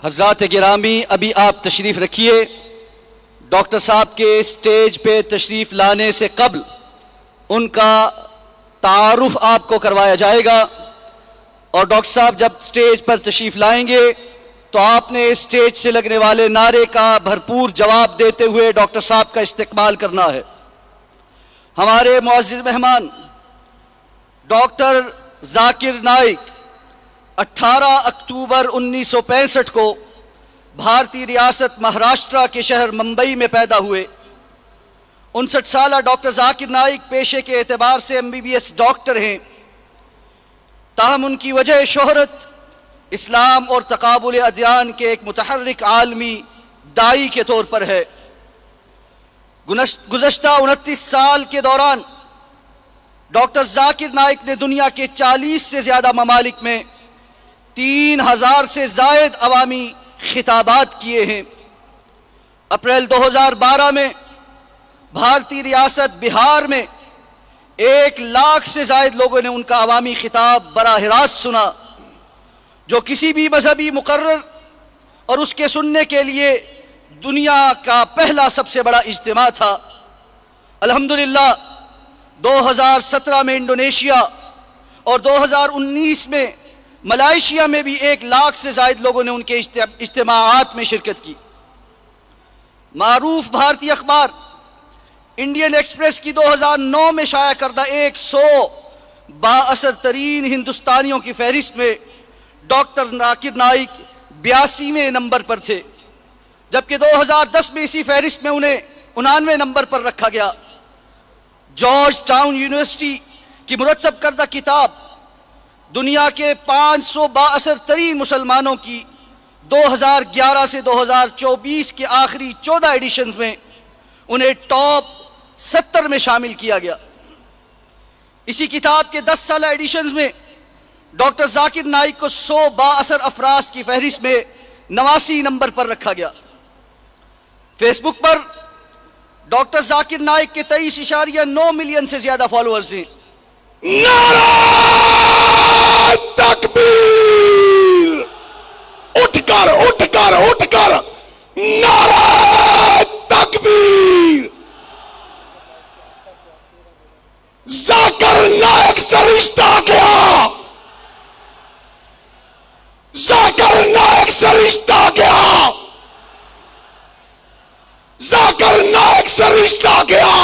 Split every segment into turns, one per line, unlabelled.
حضرات گرامی، ابھی آپ تشریف رکھیے۔ ڈاکٹر صاحب کے اسٹیج پہ تشریف لانے سے قبل ان کا تعارف آپ کو کروایا جائے گا، اور ڈاکٹر صاحب جب اسٹیج پر تشریف لائیں گے تو آپ نے اسٹیج سے لگنے والے نعرے کا بھرپور جواب دیتے ہوئے ڈاکٹر صاحب کا استقبال کرنا ہے۔ ہمارے معزز مہمان ڈاکٹر ذاکر نائک 18 اکتوبر 1965 کو بھارتی ریاست مہاراشٹرا کے شہر ممبئی میں پیدا ہوئے۔ 59 سالہ ڈاکٹر ذاکر نائک پیشے کے اعتبار سے MBBS ڈاکٹر ہیں، تاہم ان کی وجہ شہرت اسلام اور تقابل ادیان کے ایک متحرک عالمی داعی کے طور پر ہے۔ گزشتہ 29 سال کے دوران ڈاکٹر ذاکر نائک نے دنیا کے 40 سے زیادہ ممالک میں 3000 سے زائد عوامی خطابات کیے ہیں۔ اپریل 2012 میں بھارتی ریاست بہار میں 1 لاکھ سے زائد لوگوں نے ان کا عوامی خطاب براہ راست سنا، جو کسی بھی مذہبی مقرر اور اس کے سننے کے لیے دنیا کا پہلا سب سے بڑا اجتماع تھا۔ الحمدللہ 2017 میں انڈونیشیا اور 2019 میں ملائیشیا میں بھی 1 لاکھ سے زائد لوگوں نے ان کے اجتماعات میں شرکت کی۔ معروف بھارتی اخبار انڈین ایکسپریس کی 2009 میں شائع کردہ 100 بااثر ترین ہندوستانیوں کی فہرست میں ڈاکٹر ذاکر نائک 82ویں نمبر پر تھے، جبکہ 2010 میں اسی فہرست میں انہیں 99ویں نمبر پر رکھا گیا۔ جارج ٹاؤن یونیورسٹی کی مرتب کردہ کتاب دنیا کے 500 بااثر ترین مسلمانوں کی 2011 سے 2024 کے آخری 14 ایڈیشنز میں انہیں ٹاپ 70 میں شامل کیا گیا۔ اسی کتاب کے 10 سالہ ایڈیشنز میں ڈاکٹر ذاکر نائک کو 100 بااثر افراد کی فہرست میں 89 نمبر پر رکھا گیا۔ فیس بک پر ڈاکٹر ذاکر نائک کے 23.9 ملین سے زیادہ فالوورز ہیں۔
نعرہ تکبیر! اٹھ کر نعرہ تکبیر! ذاکر نائک سے رشتہ گیا، ذاکر نائک سے رشتہ گیا، ذاکر نائک سے رشتہ گیا۔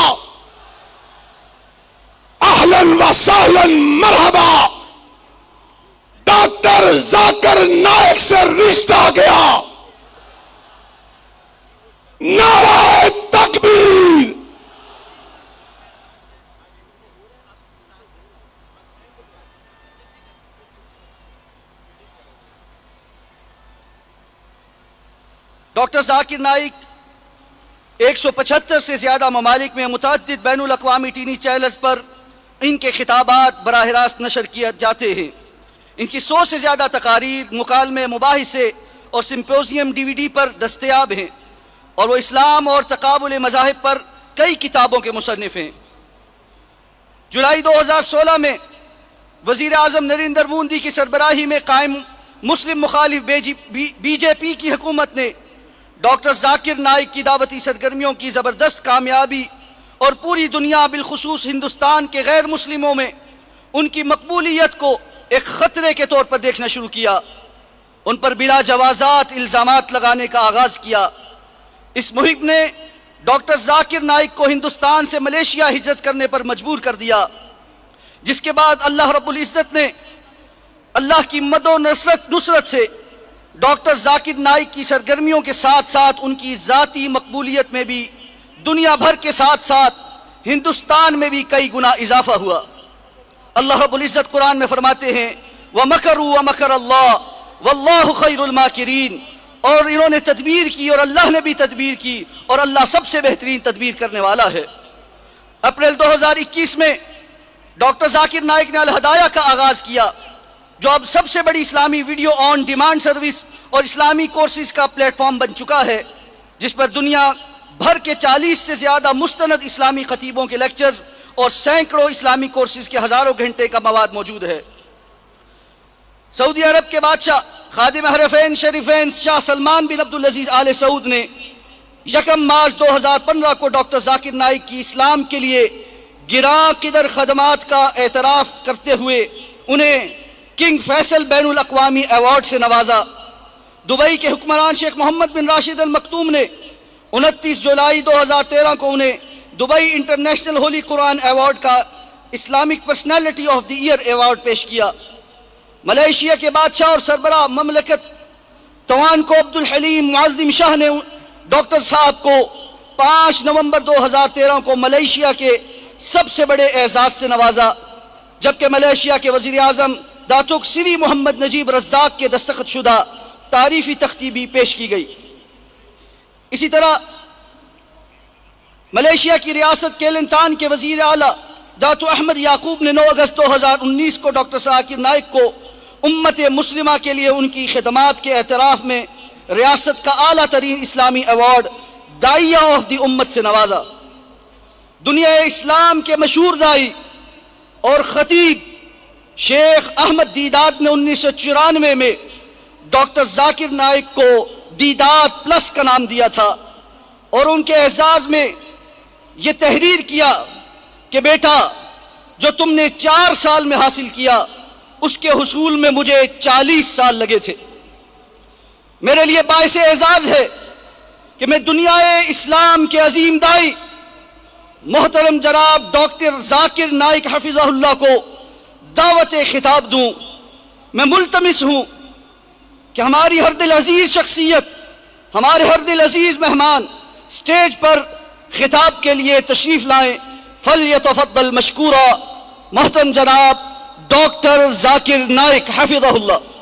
اہلاً و سہلاً مرحبا، ڈاکٹر ذاکر نائک سے رشتہ گیا۔ نعرہ تکبیر!
ڈاکٹر ذاکر نائک 175 سے زیادہ ممالک میں متعدد بین الاقوامی ٹی وی چینلز پر ان کے خطابات براہ راست نشر کیے جاتے ہیں۔ ان کی 100 سے زیادہ تقاریر، مکالمے، مباحثے اور سمپوزیم DVD پر دستیاب ہیں، اور وہ اسلام اور تقابل مذاہب پر کئی کتابوں کے مصنف ہیں۔ جولائی 2016 میں وزیر اعظم نریندر مودی کی سربراہی میں قائم مسلم مخالف BJP کی حکومت نے ڈاکٹر ذاکر نائک کی دعوتی سرگرمیوں کی زبردست کامیابی اور پوری دنیا بالخصوص ہندوستان کے غیر مسلموں میں ان کی مقبولیت کو ایک خطرے کے طور پر دیکھنا شروع کیا۔ ان پر بلا جوازات الزامات لگانے کا آغاز کیا۔ اس مہم نے ڈاکٹر ذاکر نائک کو ہندوستان سے ملیشیا ہجرت کرنے پر مجبور کر دیا، جس کے بعد اللہ رب العزت نے اللہ کی مدد و نصرت سے ڈاکٹر ذاکر نائک کی سرگرمیوں کے ساتھ ساتھ ان کی ذاتی مقبولیت میں بھی دنیا بھر کے ساتھ ساتھ ہندوستان میں بھی کئی گنا اضافہ ہوا۔ اللہ رب العزت قرآن میں فرماتے ہیں وَمَكَرُوا وَمَكَرَ اللَّهُ وَاللَّهُ خَيْرُ الْمَاكِرِينَ، اور انہوں نے تدبیر کی اور اللہ نے بھی تدبیر کی، اور اللہ سب سے بہترین تدبیر کرنے والا ہے۔ اپریل 2021 میں ڈاکٹر ذاکر نائک نے الہدایہ کا آغاز کیا، جو اب سب سے بڑی اسلامی ویڈیو آن ڈیمانڈ سروس اور اسلامی کورسز کا پلیٹ فارم بن چکا ہے، جس پر دنیا بھر کے 40 سے زیادہ مستند اسلامی خطیبوں کے لیکچرز اور سینکڑوں اسلامی کورسز کے ہزاروں گھنٹے کا مواد موجود ہے۔ سعودی عرب کے بادشاہ خادم حرفین شریفین شاہ سلمان بن عبدالعزیز آل سعود نے 1 مارچ 2015 کو ڈاکٹر ذاکر نائک کی اسلام کے لیے گراں قدر خدمات کا اعتراف کرتے ہوئے انہیں کنگ فیصل بین الاقوامی ایوارڈ سے نوازا۔ دبئی کے حکمران شیخ محمد بن راشد المکتوم نے 29 جولائی 2013 کو انہیں دبئی انٹرنیشنل ہولی قرآن ایوارڈ کا Islamic personality of the year award پیش کیا۔ ملائیشیا کے بادشاہ اور سربراہ مملکت توان کو عبد الحلیم معظم شاہ نے ڈاکٹر صاحب کو 5 نومبر 2013 کو ملائیشیا کے سب سے بڑے اعزاز سے نوازا، جبکہ ملائیشیا کے وزیر اعظم داتوک سری محمد نجیب رزاق کے دستخط شدہ تعریفی تختی بھی پیش کی گئی۔ اسی طرح ملائیشیا کی ریاست کیلنتان کے وزیر اعلیٰ داتو احمد یعقوب نے 9 اگست 2019 کو ڈاکٹر ذاکر نائک کو امت مسلمہ کے لیے ان کی خدمات کے اعتراف میں ریاست کا اعلیٰ ترین اسلامی ایوارڈ داعیہ آف دی امت سے نوازا۔ دنیا اسلام کے مشہور داعی اور خطیب شیخ احمد دیدات نے 1994 میں ڈاکٹر ذاکر نائک کو دیدات پلس کا نام دیا تھا اور ان کے اعزاز میں یہ تحریر کیا کہ بیٹا جو تم نے 4 سال میں حاصل کیا اس کے حصول میں مجھے 40 سال لگے تھے۔ میرے لیے باعث اعزاز ہے کہ میں دنیا اسلام کے عظیم داعی محترم جناب ڈاکٹر ذاکر نائک حفظہ اللہ کو دعوت خطاب دوں۔ میں ملتمس ہوں کہ ہماری ہر دل عزیز شخصیت، ہمارے ہر دل عزیز مہمان سٹیج پر خطاب کے لیے تشریف لائیں۔ فلیتفضل مشکورا محترم جناب ڈاکٹر ذاکر نائک حفظہ اللہ۔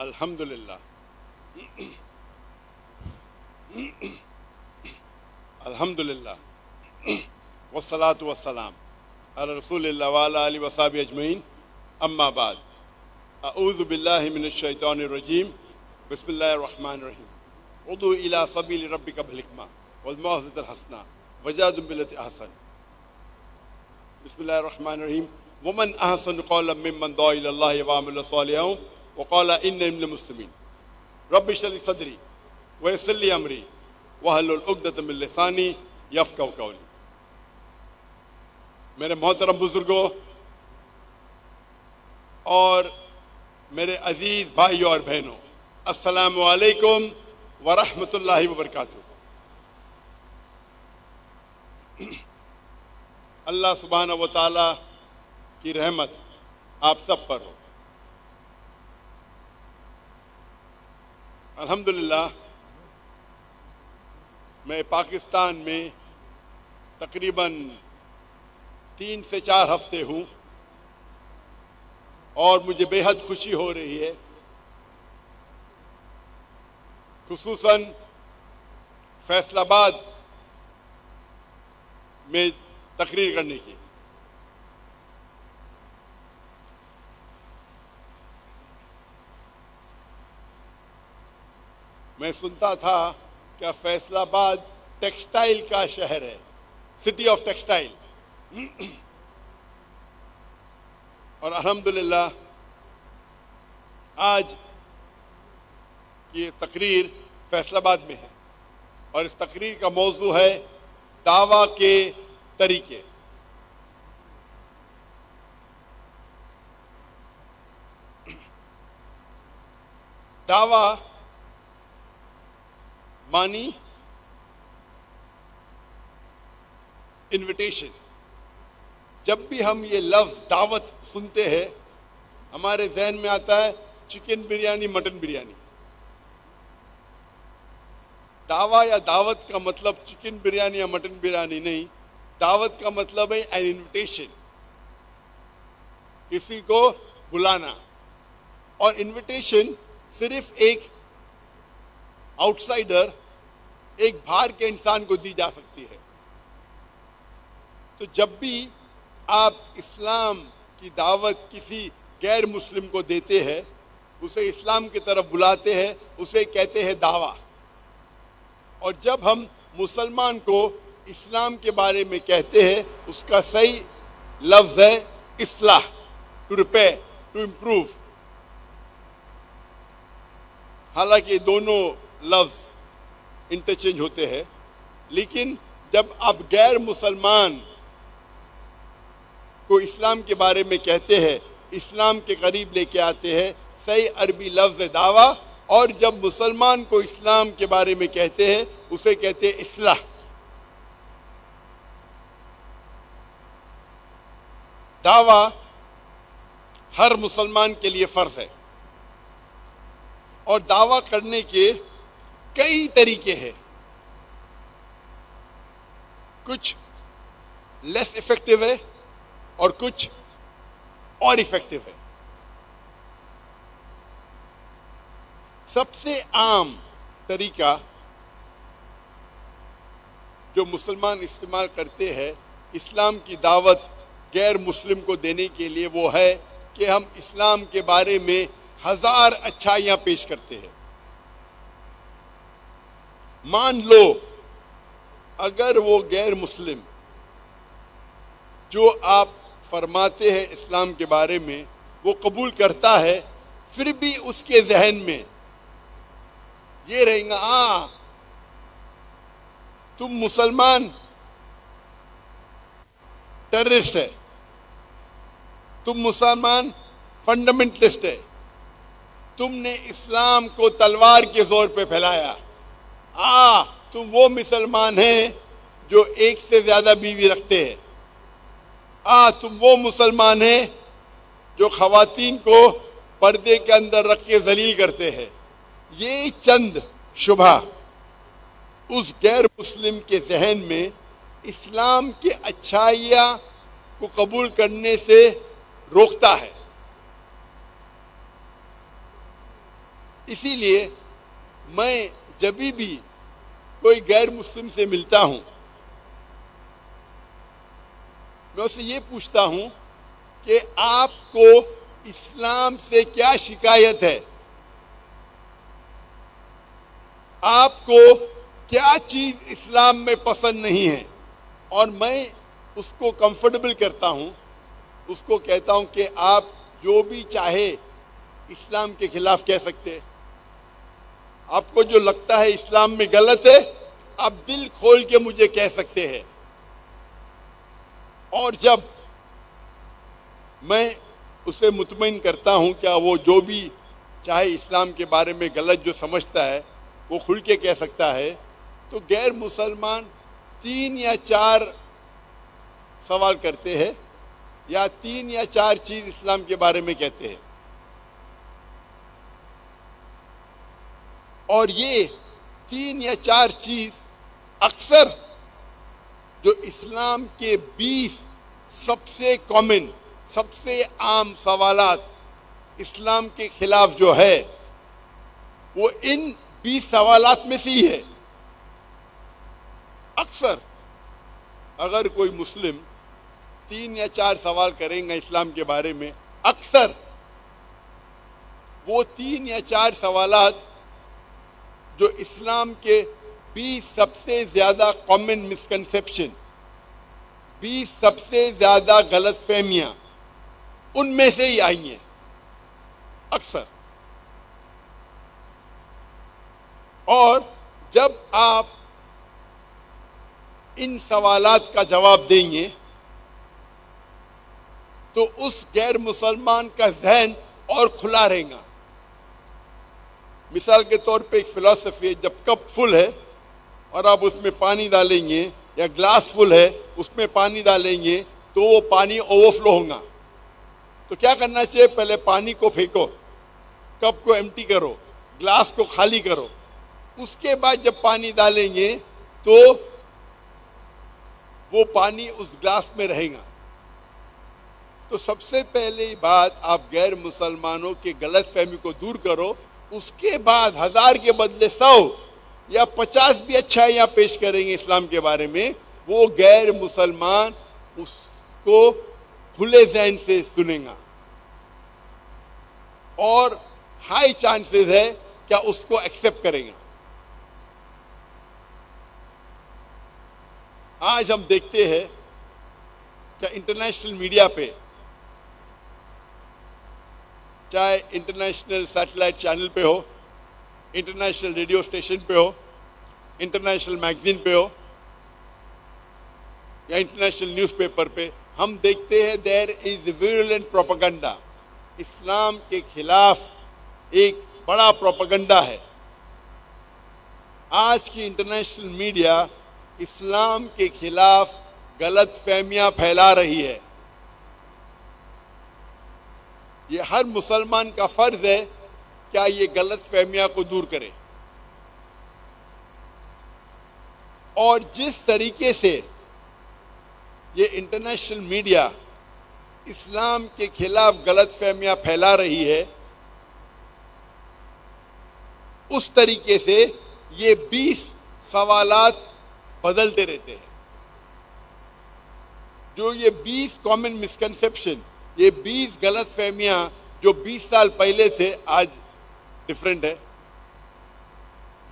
الحمدللہ الحمدللہ والصلاة والسلام علی رسول اللہ وعلی آلہ وصحبہ اجمعین، اما بعد، اعوذ باللہ من الشیطان الرجیم، بسم اللہ الرحمن الرحیم، ادعو الی سبیل ربک بالحکمہ والموعظۃ الحسنہ وجادل باللتی احسن۔ بسم اللہ الرحمن الرحیم، ومن احسن قولا ممن دعا الی اللہ وعمل صالحا وقال انی من المسلمین، رب اشرح لی صدری ویسر لی امری واحلل عقدۃ من لسانی یفقہوا قولی۔ میرے محترم بزرگوں اور میرے عزیز بھائیوں اور بہنوں، السلام علیکم ورحمۃ اللہ وبرکاتہ۔ اللہ سبحانہ و تعالیٰ کی رحمت آپ سب پر ہو۔ الحمدللہ میں پاکستان میں تقریباً 3 سے 4 ہفتے ہوں اور مجھے بے حد خوشی ہو رہی ہے، خصوصاً فیصل آباد میں تقریر کرنے کی۔ میں سنتا تھا کہ فیصل آباد ٹیکسٹائل کا شہر ہے، سٹی آف ٹیکسٹائل، اور الحمدللہ آج یہ تقریر فیصل آباد میں ہے اور اس تقریر کا موضوع ہے دعویٰ کے طریقے۔ دعویٰ معنی انویٹیشن. جب بھی ہم یہ لفظ دعوت سنتے ہیں ہمارے ذہن میں آتا ہے چکن بریانی، مٹن بریانی. دعویٰ یا دعوت کا مطلب چکن بریانی یا مٹن بریانی نہیں. دعوت کا مطلب ہے این انویٹیشن، کسی کو بلانا. اور انویٹیشن صرف ایک آؤٹ سائڈر، ایک باہر کے انسان کو دی جا سکتی ہے. تو جب بھی آپ اسلام کی دعوت کسی غیر مسلم کو دیتے ہیں، اسے اسلام کی طرف بلاتے ہیں، اسے کہتے ہیں دعویٰ. اور جب ہم مسلمان کو اسلام کے بارے میں کہتے ہیں اس کا صحیح لفظ ہے اصلاح، ٹو ریپیئر، ٹو امپروو. حالانکہ دونوں لفظ انٹرچینج ہوتے ہیں، لیکن جب آپ غیر مسلمان کو اسلام کے بارے میں کہتے ہیں، اسلام کے قریب لے کے آتے ہیں، صحیح عربی لفظ ہے دعویٰ. اور جب مسلمان کو اسلام کے بارے میں کہتے ہیں اسے کہتے ہیں اصلاح. دعویٰ ہر مسلمان کے لیے فرض ہے، اور دعویٰ کرنے کے کئی طریقے ہیں. کچھ لیس افیکٹو ہے اور کچھ اور افیکٹو ہے. سب سے عام طریقہ جو مسلمان استعمال کرتے ہیں اسلام کی دعوت غیر مسلم کو دینے کے لیے وہ ہے کہ ہم اسلام کے بارے میں 1000 اچھائیاں پیش کرتے ہیں. مان لو اگر وہ غیر مسلم جو آپ فرماتے ہیں اسلام کے بارے میں وہ قبول کرتا ہے، پھر بھی اس کے ذہن میں یہ رہے گا تم مسلمان ٹیررسٹ ہے، تم مسلمان فنڈامنٹلسٹ ہے، تم نے اسلام کو تلوار کے زور پہ پھیلایا. تم وہ مسلمان ہیں جو ایک سے زیادہ بیوی رکھتے ہیں. تم وہ مسلمان ہیں جو خواتین کو پردے کے اندر رکھ کے ذلیل کرتے ہیں. یہ چند شبہ اس غیر مسلم کے ذہن میں اسلام کے اچھائیاں کو قبول کرنے سے روکتا ہے. اسی لیے میں جب بھی کوئی غیر مسلم سے ملتا ہوں میں اسے یہ پوچھتا ہوں کہ آپ کو اسلام سے کیا شکایت ہے، آپ کو کیا چیز اسلام میں پسند نہیں ہے. اور میں اس کو کمفرٹیبل کرتا ہوں، اس کو کہتا ہوں کہ آپ جو بھی چاہے اسلام کے خلاف کہہ سکتے. آپ کو جو لگتا ہے اسلام میں غلط ہے آپ دل کھول کے مجھے کہہ سکتے ہیں. اور جب میں اسے مطمئن کرتا ہوں کہ وہ جو بھی چاہے اسلام کے بارے میں غلط جو سمجھتا ہے وہ کھل کے کہہ سکتا ہے، تو غیر مسلمان 3 یا 4 سوال کرتے ہیں یا 3 یا 4 چیز اسلام کے بارے میں کہتے ہیں. اور یہ 3 یا 4 چیز اکثر جو اسلام کے 20 سب سے کامن، سب سے عام سوالات اسلام کے خلاف جو ہے وہ ان 20 سوالات میں سے ہی ہے. اکثر اگر کوئی مسلم 3 یا 4 سوال کریں گا اسلام کے بارے میں، اکثر وہ 3 یا 4 سوالات جو اسلام کے 20 سب سے زیادہ کامن مسکنسیپشن، 20 سب سے زیادہ غلط فہمیاں ان میں سے ہی آئی ہیں اکثر. اور جب آپ ان سوالات کا جواب دیں گے تو اس غیر مسلمان کا ذہن اور کھلا رہے گا. مثال کے طور پہ ایک فلسفی ہے، جب کپ فل ہے اور آپ اس میں پانی ڈالیں گے یا گلاس فل ہے اس میں پانی ڈالیں گے تو وہ پانی اوور فلو ہوگا. تو کیا کرنا چاہیے؟ پہلے پانی کو پھینکو، کپ کو ایمٹی کرو، گلاس کو خالی کرو. اس کے بعد جب پانی ڈالیں گے تو وہ پانی اس گلاس میں رہے گا. تو سب سے پہلی بات آپ غیر مسلمانوں کے غلط فہمی کو دور کرو. اس کے بعد 1000 کے بدلے 100 یا 50 بھی اچھا یہاں پیش کریں گے اسلام کے بارے میں. وہ غیر مسلمان اس کو کھلے ذہن سے سنیں گا اور ہائی چانسز ہے کیا اس کو ایکسپٹ کریں گا. آج ہم دیکھتے ہیں کہ انٹرنیشنل میڈیا پہ، چاہے انٹرنیشنل سیٹلائٹ چینل پہ ہو، انٹرنیشنل ریڈیو اسٹیشن پہ ہو، انٹرنیشنل میگزین پہ ہو یا انٹرنیشنل نیوز پیپر پہ، ہم دیکھتے ہیں دیر از ویرولنٹ پروپیگنڈا. اسلام کے خلاف ایک بڑا پروپیگنڈا ہے. آج کی انٹرنیشنل میڈیا اسلام کے خلاف غلط فہمیاں پھیلا رہی ہے. یہ ہر مسلمان کا فرض ہے کیا یہ غلط فہمیاں کو دور کرے. اور جس طریقے سے یہ انٹرنیشنل میڈیا اسلام کے خلاف غلط فہمیاں پھیلا رہی ہے، اس طریقے سے یہ 20 سوالات بدلتے رہتے ہیں. جو یہ 20 کامن مسکنسیپشن، یہ 20 غلط فہمیاں جو 20 سال پہلے تھے آج ڈیفرنٹ ہے،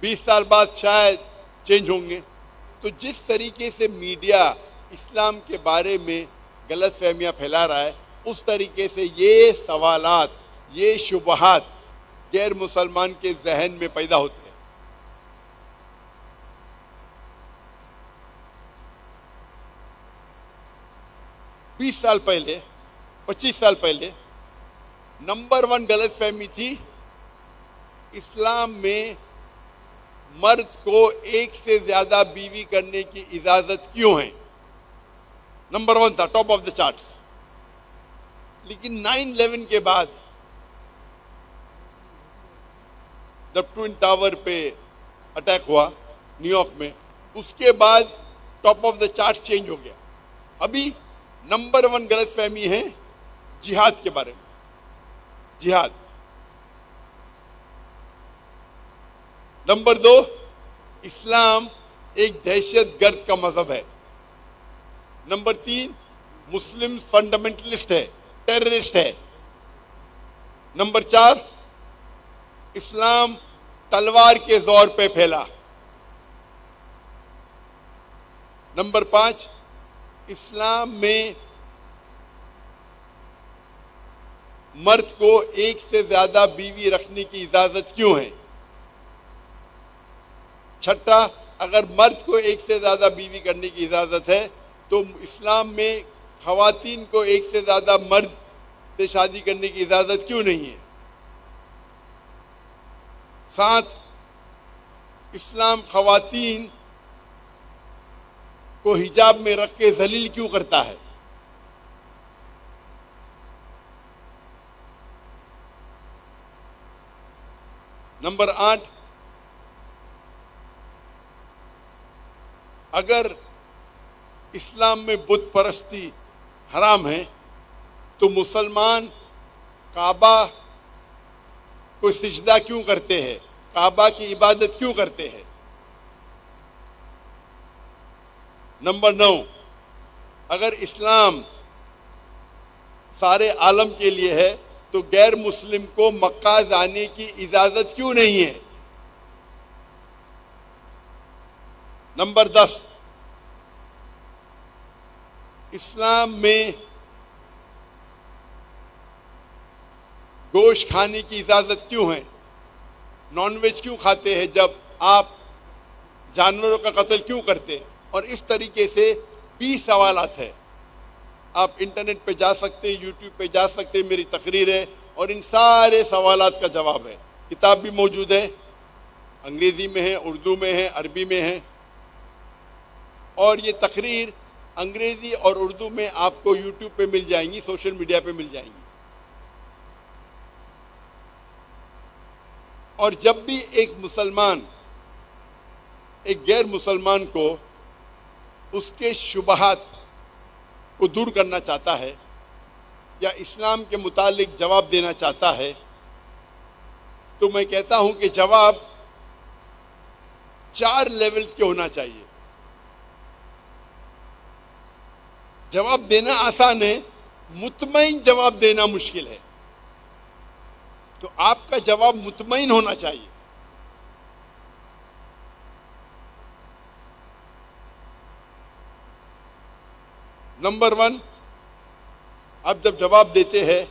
20 سال بعد شاید چینج ہوں گے. تو جس طریقے سے میڈیا اسلام کے بارے میں غلط فہمیاں پھیلا رہا ہے، اس طریقے سے یہ سوالات، یہ شبہات غیر مسلمان کے ذہن میں پیدا ہوتے ہیں. 20 سال پہلے، 25 سال پہلے نمبر 1 غلط فہمی تھی اسلام میں مرد کو ایک سے زیادہ بیوی کرنے کی اجازت کیوں ہے. نمبر 1 تھا، ٹاپ آف دا چارٹس. لیکن 9/11 کے بعد جب ٹوئن ٹاور پہ اٹیک ہوا نیو یارک میں، اس کے بعد top of the charts change ہو گیا. ابھی نمبر 1 غلط فہمی ہے جہاد کے بارے میں. جہاد. نمبر 2، اسلام ایک دہشت گرد کا مذہب ہے. نمبر 3، مسلم فنڈامنٹلسٹ ہے، ٹیررسٹ ہے. نمبر 4، اسلام تلوار کے زور پہ پھیلا. نمبر 5، اسلام میں مرد کو ایک سے زیادہ بیوی رکھنے کی اجازت کیوں ہے. چھٹا، اگر مرد کو ایک سے زیادہ بیوی کرنے کی اجازت ہے تو اسلام میں خواتین کو ایک سے زیادہ مرد سے شادی کرنے کی اجازت کیوں نہیں ہے. 7، اسلام خواتین کو حجاب میں رکھ کے ذلیل کیوں کرتا ہے. نمبر 8، اگر اسلام میں بت پرستی حرام ہے تو مسلمان کعبہ کو سجدہ کیوں کرتے ہیں، کعبہ کی عبادت کیوں کرتے ہیں. نمبر 9، اگر اسلام سارے عالم کے لیے ہے تو غیر مسلم کو مکہ جانے کی اجازت کیوں نہیں ہے. نمبر 10، اسلام میں گوشت کھانے کی اجازت کیوں ہے. نان ویج کیوں کھاتے ہیں جب آپ جانوروں کا قتل کیوں کرتے ہیں. اور اس طریقے سے 20 سوالات ہیں. آپ انٹرنیٹ پہ جا سکتے ہیں، یوٹیوب پہ جا سکتے ہیں، میری تقریر ہے اور ان سارے سوالات کا جواب ہے. کتاب بھی موجود ہے، انگریزی میں ہے، اردو میں ہے، عربی میں ہے. اور یہ تقریر انگریزی اور اردو میں آپ کو یوٹیوب پہ مل جائیں گی، سوشل میڈیا پہ مل جائیں گی. اور جب بھی ایک مسلمان ایک غیر مسلمان کو اس کے شبہات کو دور کرنا چاہتا ہے یا اسلام کے متعلق جواب دینا چاہتا ہے، تو میں کہتا ہوں کہ جواب 4 لیولز کے ہونا چاہیے. جواب دینا آسان ہے، مطمئن جواب دینا مشکل ہے. تو آپ کا جواب مطمئن ہونا چاہیے. نمبر 1، آپ جب جواب دیتے ہیں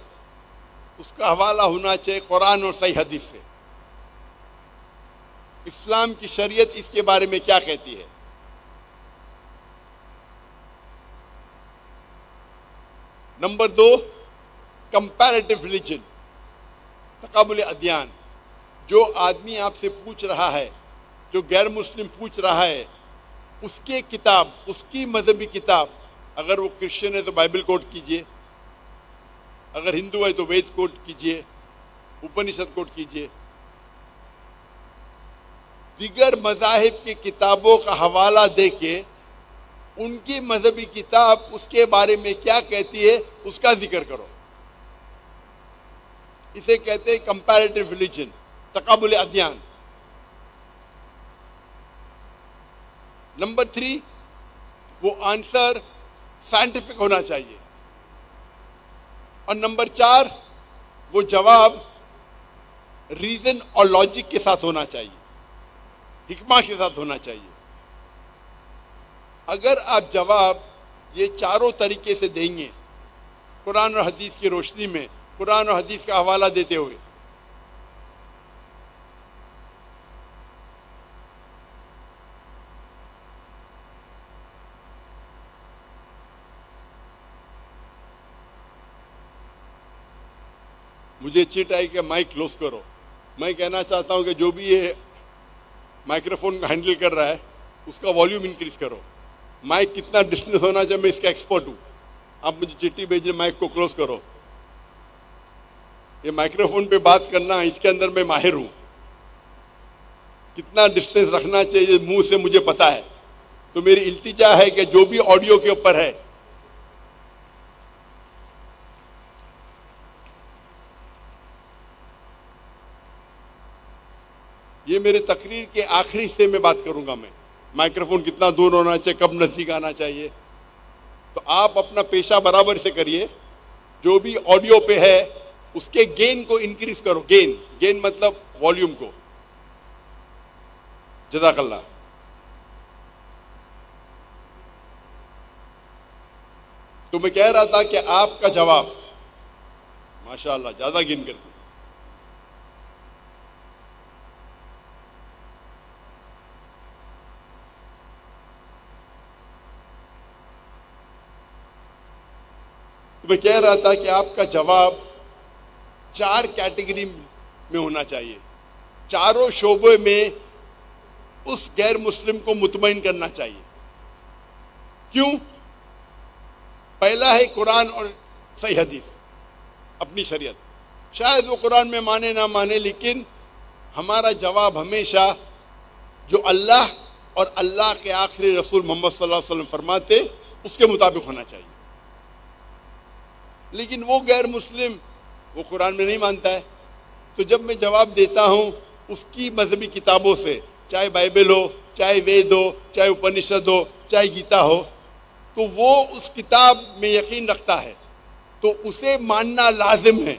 اس کا حوالہ ہونا چاہیے قرآن اور صحیح حدیث سے. اسلام کی شریعت اس کے بارے میں کیا کہتی ہے. نمبر 2، کمپیریٹیو ریلیجن، تقابل ادیان. جو آدمی آپ سے پوچھ رہا ہے، جو غیر مسلم پوچھ رہا ہے، اس کے کتاب، اس کی مذہبی کتاب، اگر وہ کرسچن ہے تو بائبل کوٹ کیجئے، اگر ہندو ہے تو وید کوٹ کیجئے، اپنشد کوٹ کیجئے. دیگر مذاہب کی کتابوں کا حوالہ دے کے ان کی مذہبی کتاب اس کے بارے میں کیا کہتی ہے اس کا ذکر کرو. اسے کہتے ہیں کمپیریٹیو ریلیجن، تقابل ادیان. نمبر 3، وہ آنسر سائنٹیفک ہونا چاہیے. اور نمبر 4، وہ جواب ریزن اور لاجک کے ساتھ ہونا چاہیے، حکمہ کے ساتھ ہونا چاہیے. اگر آپ جواب یہ چاروں طریقے سے دیں گے، قرآن اور حدیث کی روشنی میں، قرآن اور حدیث کا حوالہ دیتے ہوئے، مجھے چٹ آئی کہ مائک کلوز کرو. میں کہنا چاہتا ہوں کہ جو بھی یہ مائکروفون کا ہینڈل کر رہا ہے اس کا والیوم انکریز کرو. مائک کتنا ڈسٹینس ہونا چاہیے، میں اس کا ایکسپرٹ ہوں. آپ مجھے چٹھی بھیجیں، مائک کو کلوز کرو. یہ مائکروفون پہ بات کرنا، اس کے اندر میں ماہر ہوں. کتنا ڈسٹینس رکھنا چاہیے منہ سے مجھے پتا ہے. تو میری التجا ہے کہ جو بھی آڈیو کے اوپر ہے، یہ میرے تقریر کے آخری حصے میں بات کروں گا. میں مائکروفون کتنا دور ہونا چاہیے، کب نزدیک آنا چاہیے. تو آپ اپنا پیشہ برابر سے کریے. جو بھی آڈیو پہ ہے اس کے گین کو انکریز کرو. گین مطلب والیوم کو. جزاک اللہ. تو میں کہہ رہا تھا کہ آپ کا جواب ماشاءاللہ زیادہ گین کر دیں. میں کہہ رہا تھا کہ آپ کا جواب 4 کیٹیگری میں ہونا چاہیے. چاروں شعبے میں اس غیر مسلم کو مطمئن کرنا چاہیے. کیوں؟ پہلا ہے قرآن اور صحیح حدیث، اپنی شریعت. شاید وہ قرآن میں مانے نہ مانے، لیکن ہمارا جواب ہمیشہ جو اللہ اور اللہ کے آخری رسول محمد صلی اللہ علیہ وسلم فرماتے اس کے مطابق ہونا چاہیے. لیکن وہ غیر مسلم وہ قرآن میں نہیں مانتا ہے. تو جب میں جواب دیتا ہوں اس کی مذہبی کتابوں سے، چاہے بائبل ہو، چاہے وید ہو، چاہے اپنشد ہو، چاہے گیتا ہو، تو وہ اس کتاب میں یقین رکھتا ہے تو اسے ماننا لازم ہے.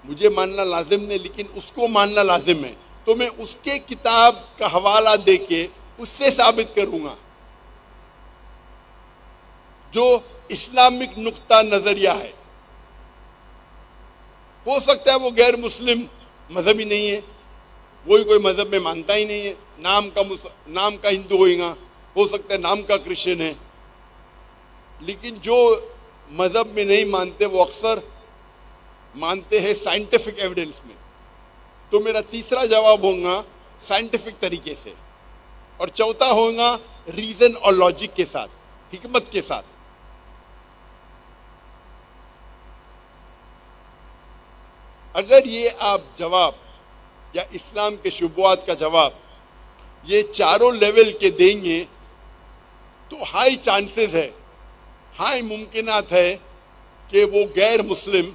مجھے ماننا لازم نہیں، لیکن اس کو ماننا لازم ہے. تو میں اس کے کتاب کا حوالہ دے کے اس سے ثابت کروں گا جو اسلامک نقطہ نظریہ ہے. ہو سکتا ہے وہ غیر مسلم مذہبی نہیں ہے، وہی کوئی مذہب میں مانتا ہی نہیں ہے، نام کا ہندو ہوئے گا، ہو سکتا ہے نام کا کرسچن ہے. لیکن جو مذہب میں نہیں مانتے وہ اکثر مانتے ہیں سائنٹیفک ایویڈنس میں. تو میرا تیسرا جواب ہوگا سائنٹیفک طریقے سے، اور چوتھا ہوگا ریزن اور لاجک کے ساتھ. حکمت کے ساتھ. اگر یہ آپ جواب یا اسلام کے شبہات کا جواب یہ چاروں لیول کے دیں گے تو ہائی چانسز ہے، ہائی ممکنات ہے کہ وہ غیر مسلم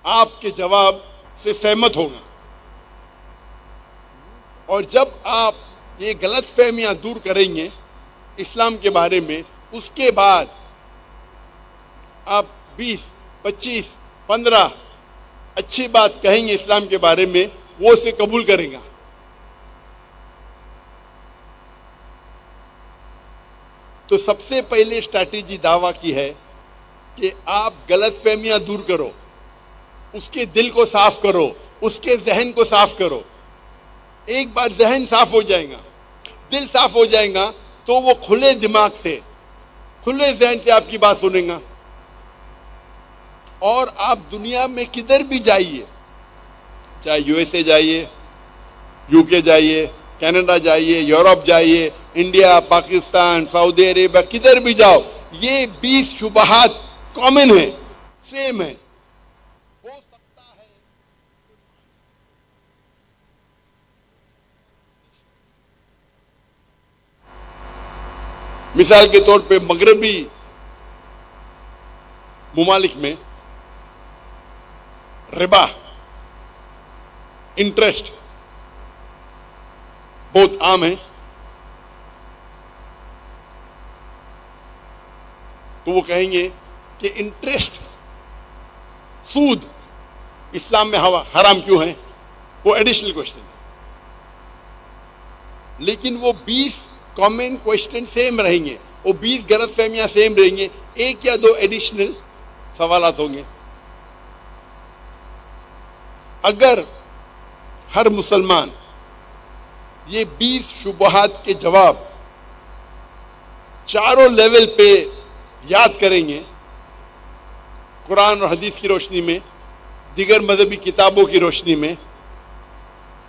آپ کے جواب سے سہمت ہوگا. اور جب آپ یہ غلط فہمیاں دور کریں گے اسلام کے بارے میں، اس کے بعد آپ 20 25 15 اچھی بات کہیں گے اسلام کے بارے میں، وہ اسے قبول کریں گا. تو سب سے پہلے اسٹریٹجی دعویٰ کی ہے کہ آپ غلط فہمیاں دور کرو، اس کے دل کو صاف کرو، اس کے ذہن کو صاف کرو. ایک بار ذہن صاف ہو جائے گا، دل صاف ہو جائے گا، تو وہ کھلے دماغ سے، کھلے ذہن سے آپ کی بات سنیں گا. اور آپ دنیا میں کدھر بھی جائیے، چاہے یو ایس اے جائیے، یو کے جائیے، کینیڈا جائیے، یورپ جائیے، انڈیا، پاکستان، سعودی عربیہ، کدھر بھی جاؤ، یہ 20 شبہات کامن ہیں، سیم ہیں. ہو سکتا ہے مثال کے طور پہ مغربی ممالک میں ربا، انٹرسٹ بہت عام ہے. تو وہ کہیں گے کہ انٹرسٹ، سود اسلام میں حرام کیوں ہے؟ وہ ایڈیشنل کوشچن ہے. لیکن وہ 20 کامن کوشچن سیم رہیں گے، وہ 20 غلط فہمیاں سیم رہیں گے، ایک یا دو ایڈیشنل سوالات ہوں گے. اگر ہر مسلمان یہ 20 شبہات کے جواب چاروں لیول پہ یاد کریں گے، قرآن اور حدیث کی روشنی میں، دیگر مذہبی کتابوں کی روشنی میں،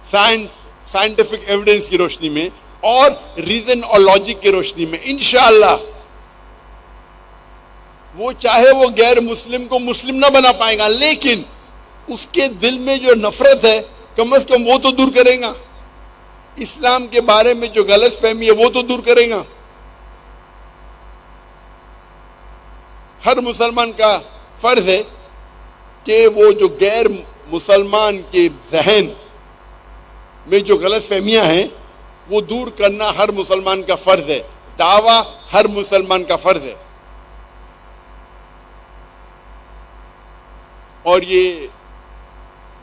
سائنٹیفک ایویڈنس کی روشنی میں، اور ریزن اور لاجک کی روشنی میں، انشاءاللہ وہ چاہے وہ غیر مسلم کو مسلم نہ بنا پائے گا، لیکن اس کے دل میں جو نفرت ہے کم از کم وہ تو دور کرے گا. اسلام کے بارے میں جو غلط فہمی ہے وہ تو دور کرے گا. ہر مسلمان کا فرض ہے کہ وہ جو غیر مسلمان کے ذہن میں جو غلط فہمیاں ہیں وہ دور کرنا ہر مسلمان کا فرض ہے. دعویٰ ہر مسلمان کا فرض ہے. اور یہ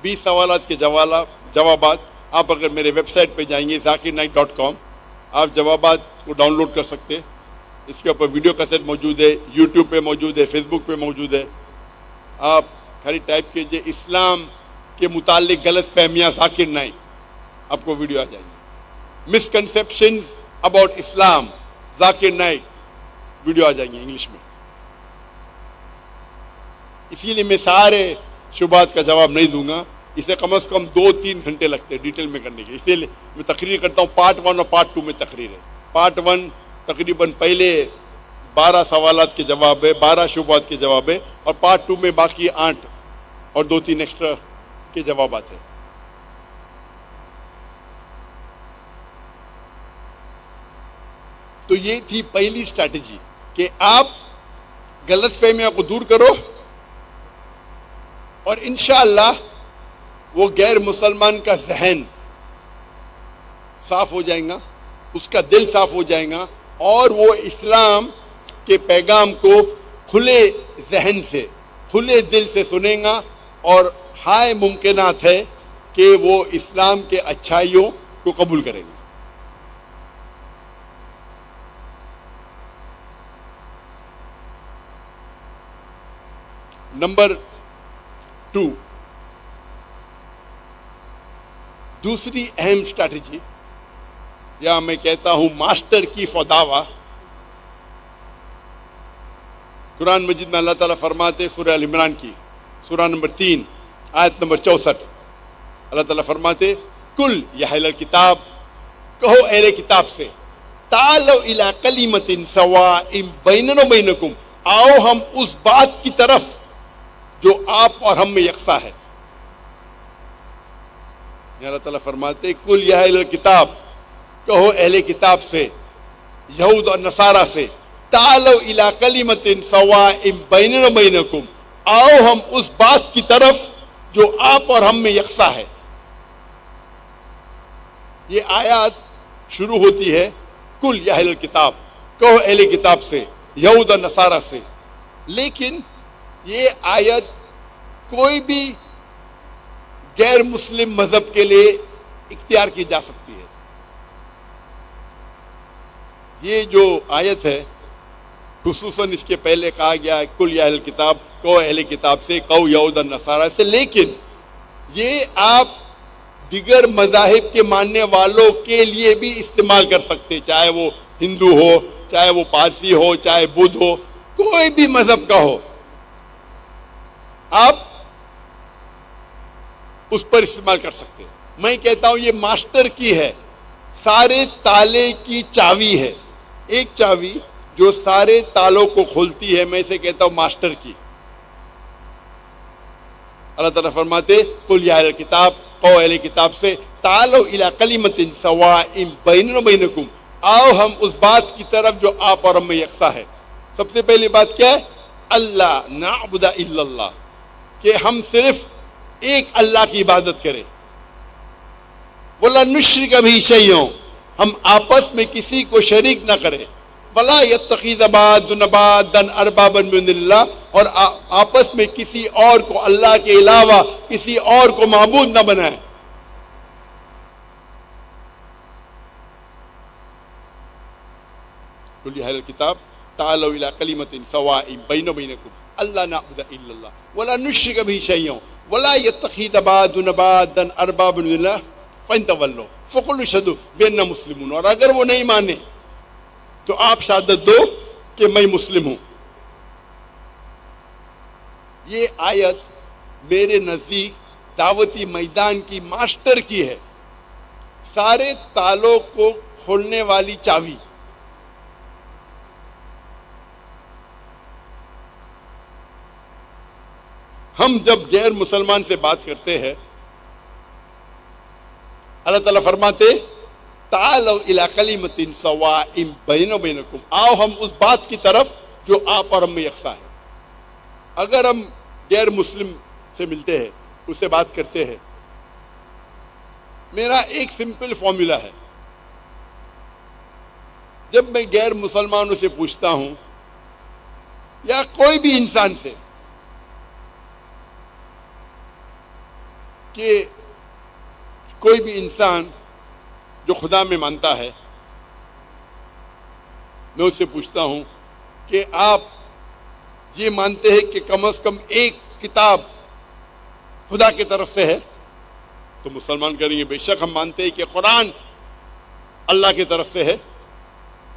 20 سوالات کے جوابات آپ اگر میرے ویب سائٹ پہ جائیں گے zakirnaik.com، آپ جوابات کو ڈاؤن لوڈ کر سکتے. اس کے اوپر ویڈیو کیسٹ موجود ہے، یوٹیوب پہ موجود ہے، فیس بک پہ موجود ہے. آپ خالی ٹائپ کیجئے اسلام کے متعلق غلط فہمیاں ذاکر نائک، آپ کو ویڈیو آ جائیں گے. Misconceptions about Islam Zakir Naik, video آ جائیں گے انگلش میں. اسی لیے میں سارے شبہات کا جواب نہیں دوں گا، اسے کم از کم 2-3 گھنٹے لگتے ہیں ڈیٹیل میں کرنے کے. اسی لیے میں تقریر کرتا ہوں، پارٹ 1 اور پارٹ 2 میں تقریر ہے. پارٹ 1 تقریباً پہلے 12 سوالات کے جواب ہے، 12 شبہات کے جواب ہے، اور پارٹ 2 میں باقی 8 اور 2-3 ایکسٹرا کے جوابات ہیں. تو یہ تھی پہلی اسٹریٹجی کہ آپ غلط فہمیاں کو دور کرو، اور انشاءاللہ وہ غیر مسلمان کا ذہن صاف ہو جائے گا، اس کا دل صاف ہو جائے گا، اور وہ اسلام کے پیغام کو کھلے ذہن سے، کھلے دل سے سنیں گا، اور ہائے ممکنات ہے کہ وہ اسلام کے اچھائیوں کو قبول کریں گے. نمبر 2، دوسری اہم اسٹریٹجی، یا میں کہتا ہوں ماسٹر کی دعویٰ. قرآن مجید میں اللہ تعالیٰ فرماتے، سورہ ال عمران کی سورہ نمبر 3 آیت نمبر 64، اللہ تعالیٰ فرماتے، کل یا اہل کتاب، کہو اہل کتاب سے، تعالوا الی کلمۃ سواء بیننا و بینکم، آؤ ہم اس بات کی طرف جو آپ اور ہم میں یکساں ہے۔ اللہ تعالیٰ فرماتے کل یا اہل الکتاب، کہو اہل کتاب سے، یہود اور نصارہ سے، تعالوا الی کلمۃ سواء بیننا و بینکم، آؤ ہم اس بات کی طرف جو آپ اور ہم میں یکساں ہے۔ یہ آیات شروع ہوتی ہے کل یا اہل الکتاب، کہو اہل کتاب سے، یہود اور نصارہ سے، لیکن یہ آیت کوئی بھی غیر مسلم مذہب کے لیے اختیار کی جا سکتی ہے۔ یہ جو آیت ہے خصوصاً اس کے پہلے کہا گیا ہے کل یا اہل کتاب، کہو اہل کتاب سے، کہو یہود اور نصارہ سے، لیکن یہ آپ دیگر مذاہب کے ماننے والوں کے لیے بھی استعمال کر سکتے، چاہے وہ ہندو ہو، چاہے وہ پارسی ہو، چاہے بدھ ہو، کوئی بھی مذہب کا ہو، آپ اس پر استعمال کر سکتے ہیں۔ میں کہتا ہوں یہ ماسٹر کی ہے، سارے تالے کی چابی ہے، ایک چابی جو سارے تالوں کو کھولتی ہے، میں اسے کہتا ہوں ماسٹر کی۔ اللہ تعالیٰ فرماتے قل یا اہل الکتاب، کہو اہل کتاب سے، تعالوا الی کلمۃ سواء بیننا و بینکم، آؤ ہم اس بات کی طرف جو آپ اور ہم میں یکساں ہے۔ سب سے پہلی بات کیا ہے؟ اللہ نعبد الا اللہ، کہ ہم صرف ایک اللہ کی عبادت کریں، وَلَا نُشْرِكَ بِهِ شَيْئًا، ہم آپس میں کسی کو شریک نہ کریں، وَلَا يَتَّخِذَ بَعْضُنَا بَعْضًا أَرْبَابًا مِّن اللَّهِ، اور آپس میں کسی اور کو اللہ کے علاوہ کسی اور کو معبود نہ بنائیں۔ قل یا اہل الکتاب تعالوا الی کلمۃ سواء بیننا و بینکم الا نعبد الا اللہ ولا نشرک به شیئا ولا يتخذ بعضنا بعضا اربابا من اللہ فان تولوا فقولوا اشهدوا باننا مسلمون، اور اگر وہ نہیں مانے تو آپ شہادت دو کہ میں مسلم ہوں۔ یہ آیت میرے نزدیک دعوتی میدان کی ماسٹر کی ہے، سارے تالوں کو کھولنے والی چابی۔ ہم جب غیر مسلمان سے بات کرتے ہیں، اللہ تعالیٰ فرماتے تعالوا الی کلمۃ سواء بیننا و بینکم، آؤ ہم اس بات کی طرف جو آپ اور ہم میں یکساں ہے۔ اگر ہم غیر مسلم سے ملتے ہیں، اس سے بات کرتے ہیں، میرا ایک سمپل فارمولا ہے، جب میں غیر مسلمانوں سے پوچھتا ہوں یا کوئی بھی انسان سے کہ کوئی بھی انسان جو خدا میں مانتا ہے، میں اس سے پوچھتا ہوں کہ آپ یہ مانتے ہیں کہ کم از کم ایک کتاب خدا کی طرف سے ہے؟ تو مسلمان کریں گے بے شک ہم مانتے ہیں کہ قرآن اللہ کی طرف سے ہے۔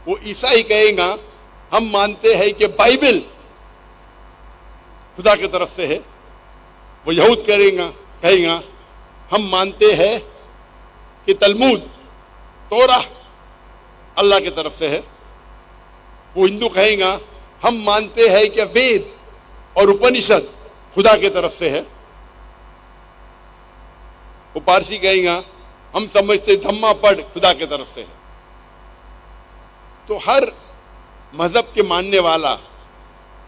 وہ عیسائی کہیں گا ہم مانتے ہیں کہ بائبل خدا کی طرف سے ہے۔ وہ یہود کہیں گا ہم مانتے ہیں کہ تلمود تورا اللہ کی طرف سے ہے۔ وہ ہندو کہیں گا ہم مانتے ہیں کہ وید اور اپنشد خدا کی طرف سے ہے۔ وہ پارسی کہیں گا ہم سمجھتے دھما پڑھ خدا کی طرف سے ہے۔ تو ہر مذہب کے ماننے والا،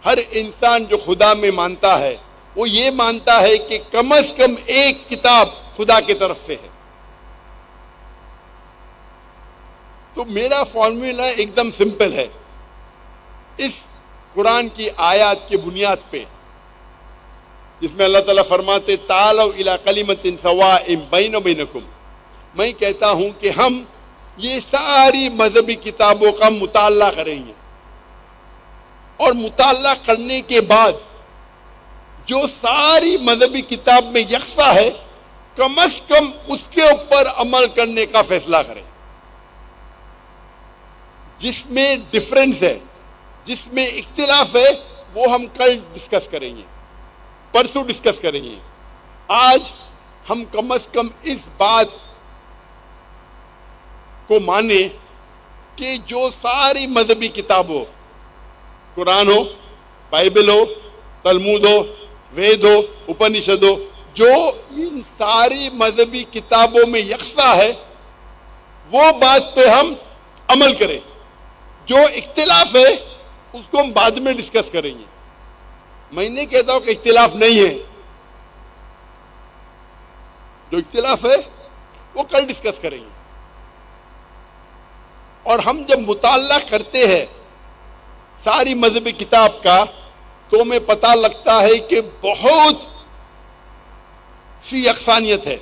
ہر انسان جو خدا میں مانتا ہے، وہ یہ مانتا ہے کہ کم از کم ایک کتاب خدا کی طرف سے ہے۔ تو میرا فارمولا ایک دم سمپل ہے، اس قرآن کی آیات کی بنیاد پہ، جس میں اللہ تعالیٰ فرماتے تعالوا الی کلمۃ سواء بیننا و بینکم، میں کہتا ہوں کہ ہم یہ ساری مذہبی کتابوں کا مطالعہ کریں گے، اور مطالعہ کرنے کے بعد جو ساری مذہبی کتاب میں یکساں ہے، کم از کم اس کے اوپر عمل کرنے کا فیصلہ کریں۔ جس میں ڈفرنس ہے، جس میں اختلاف ہے، وہ ہم کل ڈسکس کریں گے، پرسوں ڈسکس کریں گے۔ آج ہم کم از کم اس بات کو مانیں کہ جو ساری مذہبی کتاب ہو، قرآن ہو، بائبل ہو، تلمود ہو، وید ہو، اپنشد ہو، جو ان ساری مذہبی کتابوں میں یکساں ہے، وہ بات پہ ہم عمل کریں. جو اختلاف ہے اس کو ہم بعد میں ڈسکس کریں گے. میں نہیں کہتا ہوں کہ اختلاف نہیں ہے، جو اختلاف ہے وہ کل ڈسکس کریں گے. اور ہم جب مطالعہ کرتے ہیں ساری مذہبی کتاب کا تو ہمیں پتہ لگتا ہے کہ بہت سی یکسانیت ہے.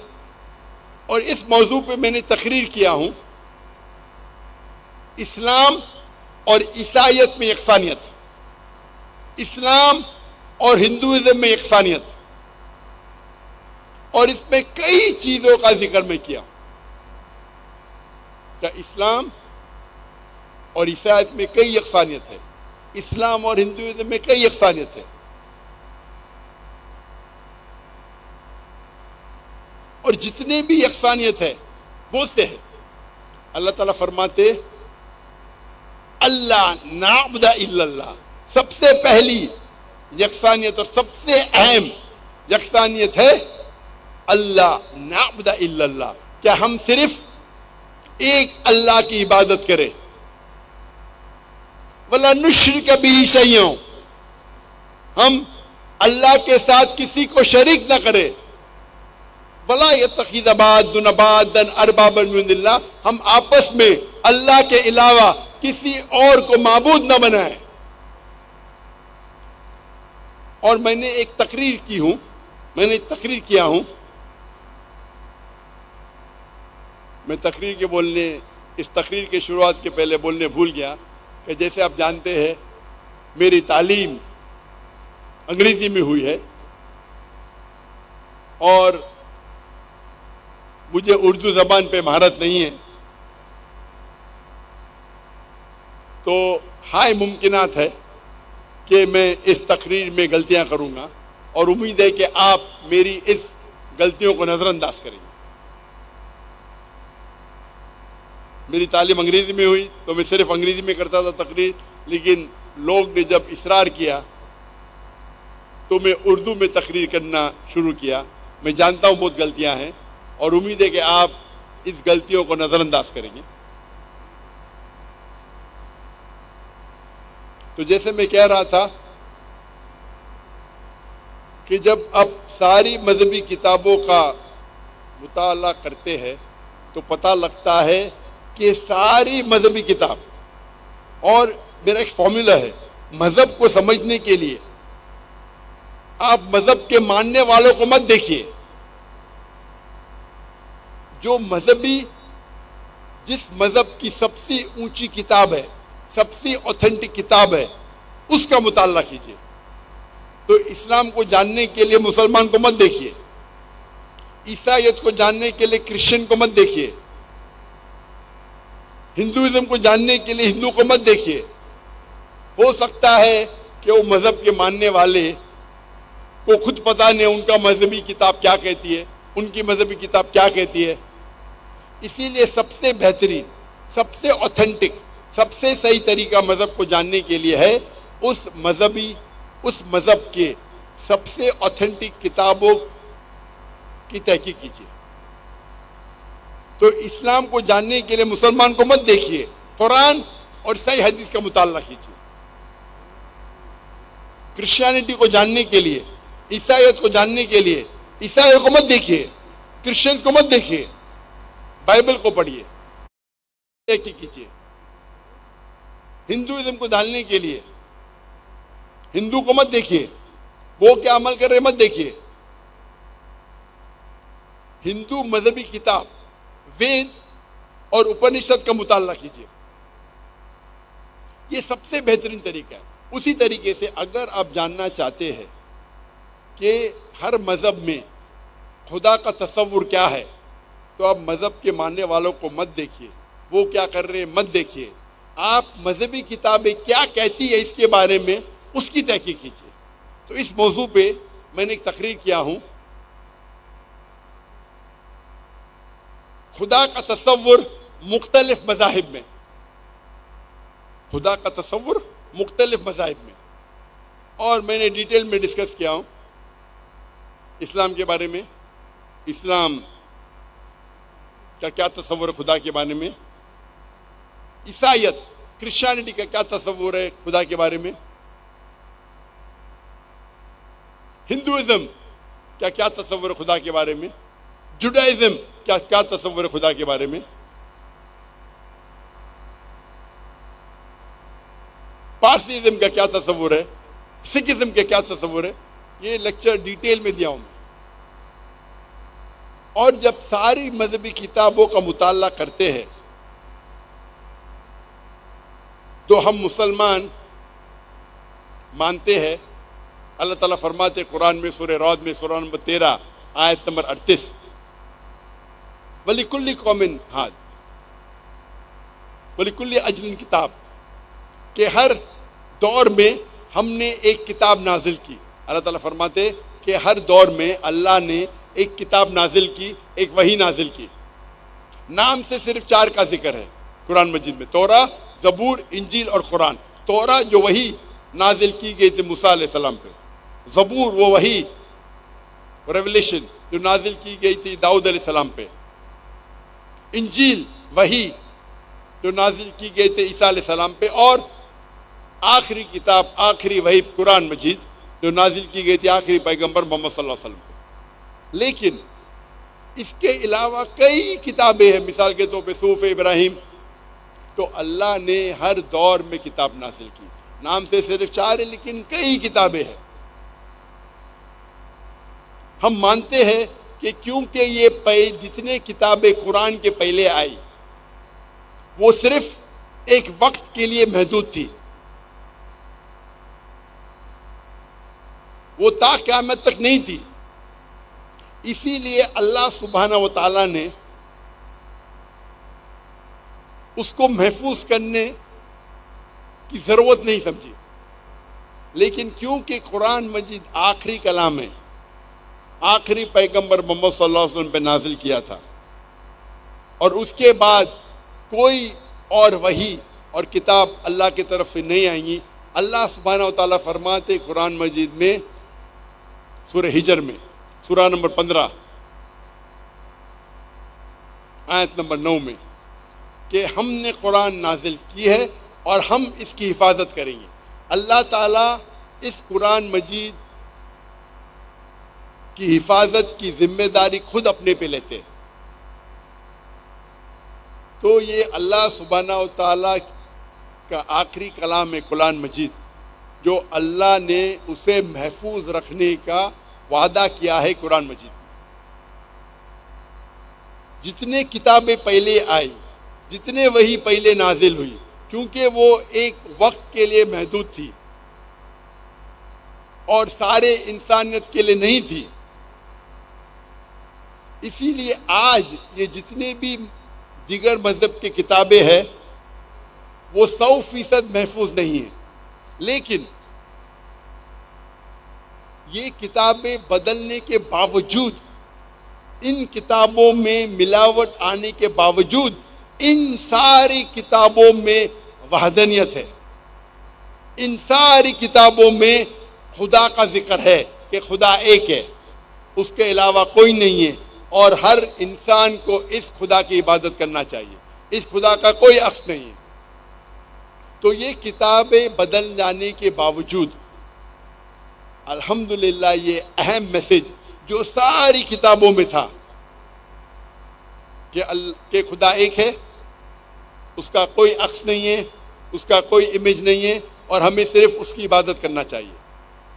اور اس موضوع پہ میں نے تقریر کیا ہوں، اسلام اور عیسائیت میں یکسانیت، اسلام اور ہندوازم میں یکسانیت، اور اس میں کئی چیزوں کا ذکر میں کیا. کہ اسلام اور عیسائیت میں کئی یکسانیت ہے، اسلام اور ہندوازم میں کئی یکسانیت ہے. اور جتنے بھی یکسانیت ہے بہت سے ہیں. اللہ تعالیٰ فرماتے اللہ نعبد الا اللہ، سب سے پہلی یکسانیت اور سب سے اہم یکسانیت ہے اللہ نعبد الا اللہ، کیا ہم صرف ایک اللہ کی عبادت کریں. وَلَا نُشْرِكَ بِهِ شَيْئًا، ہم اللہ کے ساتھ کسی کو شریک نہ کریں. وَلَا يَتَّخِذَ بَعْضُنَا بَعْضًا أَرْبَابًا مِّن دُونِ اللَّهِ، ہم آپس میں اللہ کے علاوہ کسی اور کو معبود نہ بنائیں. اور میں نے ایک تقریر کیا ہوں، میں اس تقریر کے شروعات کے پہلے بولنے بھول گیا کہ جیسے آپ جانتے ہیں میری تعلیم انگریزی میں ہوئی ہے اور مجھے اردو زبان پہ مہارت نہیں ہے، تو ہائی ممکنات ہے کہ میں اس تقریر میں غلطیاں کروں گا، اور امید ہے کہ آپ میری اس غلطیوں کو نظر انداز کریں گے. میری تعلیم انگریزی میں ہوئی تو میں صرف انگریزی میں کرتا تھا تقریر، لیکن لوگ نے جب اصرار کیا تو میں اردو میں تقریر کرنا شروع کیا. میں جانتا ہوں بہت غلطیاں ہیں اور امید ہے کہ آپ اس غلطیوں کو نظر انداز کریں گے. تو جیسے میں کہہ رہا تھا کہ جب آپ ساری مذہبی کتابوں کا مطالعہ کرتے ہیں تو پتہ لگتا ہے کہ ساری مذہبی کتاب، اور میرا ایک فارمولا ہے مذہب کو سمجھنے کے لیے، آپ مذہب کے ماننے والوں کو مت دیکھیے. جو مذہبی جس مذہب کی سب سے اونچی کتاب ہے، سب سے اوتھینٹک کتاب ہے، اس کا مطالعہ کیجیے. تو اسلام کو جاننے کے لیے مسلمان کو مت دیکھیے، عیسائیت کو جاننے کے لیے کرسچن کو مت دیکھیے، ہندوازم کو جاننے کے لیے ہندو کو مت دیکھیے. ہو سکتا ہے کہ وہ مذہب کے ماننے والے کو خود پتہ نہیں ان کا مذہبی کتاب کیا کہتی ہے، ان کی مذہبی کتاب کیا کہتی ہے. اسی لیے سب سے بہترین، سب سے اوتھینٹک، سب سے صحیح طریقہ مذہب کو جاننے کے لیے ہے اس مذہب کے سب سے اوتھینٹک کتابوں کی تحقیق کیجیے. تو اسلام کو جاننے کے لیے مسلمان کو مت دیکھیے، قرآن اور صحیح حدیث کا مطالعہ کیجیے. کرسچینٹی کو جاننے کے لیے، عیسائیت کو جاننے کے لیے عیسائیوں کو مت دیکھیے، کرسچنز کو مت دیکھیے، بائبل کو پڑھیے، تحقیق کیجیے. ہندوازم کو جاننے کے لیے ہندو کو مت دیکھیے، وہ کیا عمل کر رہے مت دیکھیے. ہندو مذہبی کتاب وید اور اپنشد کا مطالعہ کیجیے. یہ سب سے بہترین طریقہ ہے. اسی طریقے سے اگر آپ جاننا چاہتے ہیں کہ ہر مذہب میں خدا کا تصور کیا ہے تو آپ مذہب کے ماننے والوں کو مت دیکھیے، وہ کیا کر رہے ہیں مت دیکھیے. آپ مذہبی کتابیں کیا کہتی ہے اس کے بارے میں اس کی تحقیق کیجیے. تو اس موضوع پہ میں نے ایک تقریر کیا ہوں، خدا کا تصور مختلف مذاہب میں. خدا کا تصور مختلف مذاہب میں، اور میں نے ڈیٹیل میں ڈسکس کیا ہوں اسلام کے بارے میں، اسلام کا کیا تصور ہے خدا کے بارے میں، عیسائیت کرسچینٹی کا کیا تصور ہے خدا کے بارے میں، ہندوازم کا کیا تصور ہے خدا کے بارے میں، جوڈائزم کا کیا تصور ہے خدا کے بارے میں، پارسیزم کا کیا تصور ہے، سکھزم کا کیا تصور ہے. یہ لیکچر ڈیٹیل میں دیا ہوں میں. اور جب ساری مذہبی کتابوں کا مطالعہ کرتے ہیں تو ہم مسلمان مانتے ہیں، اللہ تعالیٰ فرماتے قرآن میں سورہ رعد میں سورہ نمبر 13 آیت نمبر 38، وَلِكُلِّ قَوْمٍ ہاد وَلِكُلِّ اجل کتاب، کہ ہر دور میں ہم نے ایک کتاب نازل کی. اللہ تعالیٰ فرماتے کہ ہر دور میں اللہ نے ایک کتاب نازل کی، ایک وحی نازل کی. نام سے صرف 4 کا ذکر ہے قرآن مجید میں، توراہ، زبور، انجیل اور قرآن. توراہ جو وحی نازل کی گئی تھی موسیٰ علیہ السلام پہ، زبور وہ وحی ریولیشن جو نازل کی گئی تھی داؤد علیہ السلام پہ، انجیل وحی جو نازل کی گئی تھی عیسیٰ علیہ السلام پہ، اور آخری کتاب آخری وحی قرآن مجید جو نازل کی گئی تھی آخری پیغمبر محمد صلی اللہ علیہ وسلم پہ. لیکن اس کے علاوہ کئی کتابیں ہیں، مثال کے طور پہ صحف ابراہیم. تو اللہ نے ہر دور میں کتاب نازل کی، نام سے صرف 4 ہے لیکن کئی کتابیں ہیں. ہم مانتے ہیں کہ کیونکہ یہ جتنے کتابیں قرآن کے پہلے آئی وہ صرف ایک وقت کے لیے محدود تھی، وہ تا قیامت تک نہیں تھی. اسی لیے اللہ سبحانہ و تعالیٰ نے اس کو محفوظ کرنے کی ضرورت نہیں سمجھی. لیکن کیونکہ قرآن مجید آخری کلام ہے، آخری پیغمبر محمد صلی اللہ علیہ وسلم پہ نازل کیا تھا، اور اس کے بعد کوئی اور وحی اور کتاب اللہ کی طرف سے نہیں آئیں گی. اللہ سبحانہ و تعالیٰ فرماتے قرآن مجید میں سورہ ہجر میں سورہ نمبر 15 آیت نمبر 9 میں کہ ہم نے قرآن نازل کی ہے اور ہم اس کی حفاظت کریں گے. اللہ تعالیٰ اس قرآن مجید کی حفاظت کی ذمہ داری خود اپنے پہ لیتے ہیں. تو یہ اللہ سبحانہ و تعالیٰ کا آخری کلام ہے قرآن مجید، جو اللہ نے اسے محفوظ رکھنے کا وعدہ کیا ہے قرآن مجید میں. جتنے کتابیں پہلے آئی، جتنے وہی پہلے نازل ہوئی، کیونکہ وہ ایک وقت کے لیے محدود تھی اور سارے انسانیت کے لیے نہیں تھی، اسی لیے آج یہ جتنے بھی دیگر مذہب کی کتابیں ہیں وہ 100% محفوظ نہیں ہیں. لیکن یہ کتابیں بدلنے کے باوجود، ان کتابوں میں ملاوٹ آنے کے باوجود، ان ساری کتابوں میں وحدانیت ہے. ان ساری کتابوں میں خدا کا ذکر ہے کہ خدا ایک ہے، اس کے علاوہ کوئی نہیں ہے، اور ہر انسان کو اس خدا کی عبادت کرنا چاہیے، اس خدا کا کوئی عکس نہیں ہے. تو یہ کتابیں بدل جانے کے باوجود الحمدللہ یہ اہم میسج جو ساری کتابوں میں تھا کہ خدا ایک ہے، اس کا کوئی عکس نہیں ہے، اس کا کوئی امیج نہیں ہے، اور ہمیں صرف اس کی عبادت کرنا چاہیے،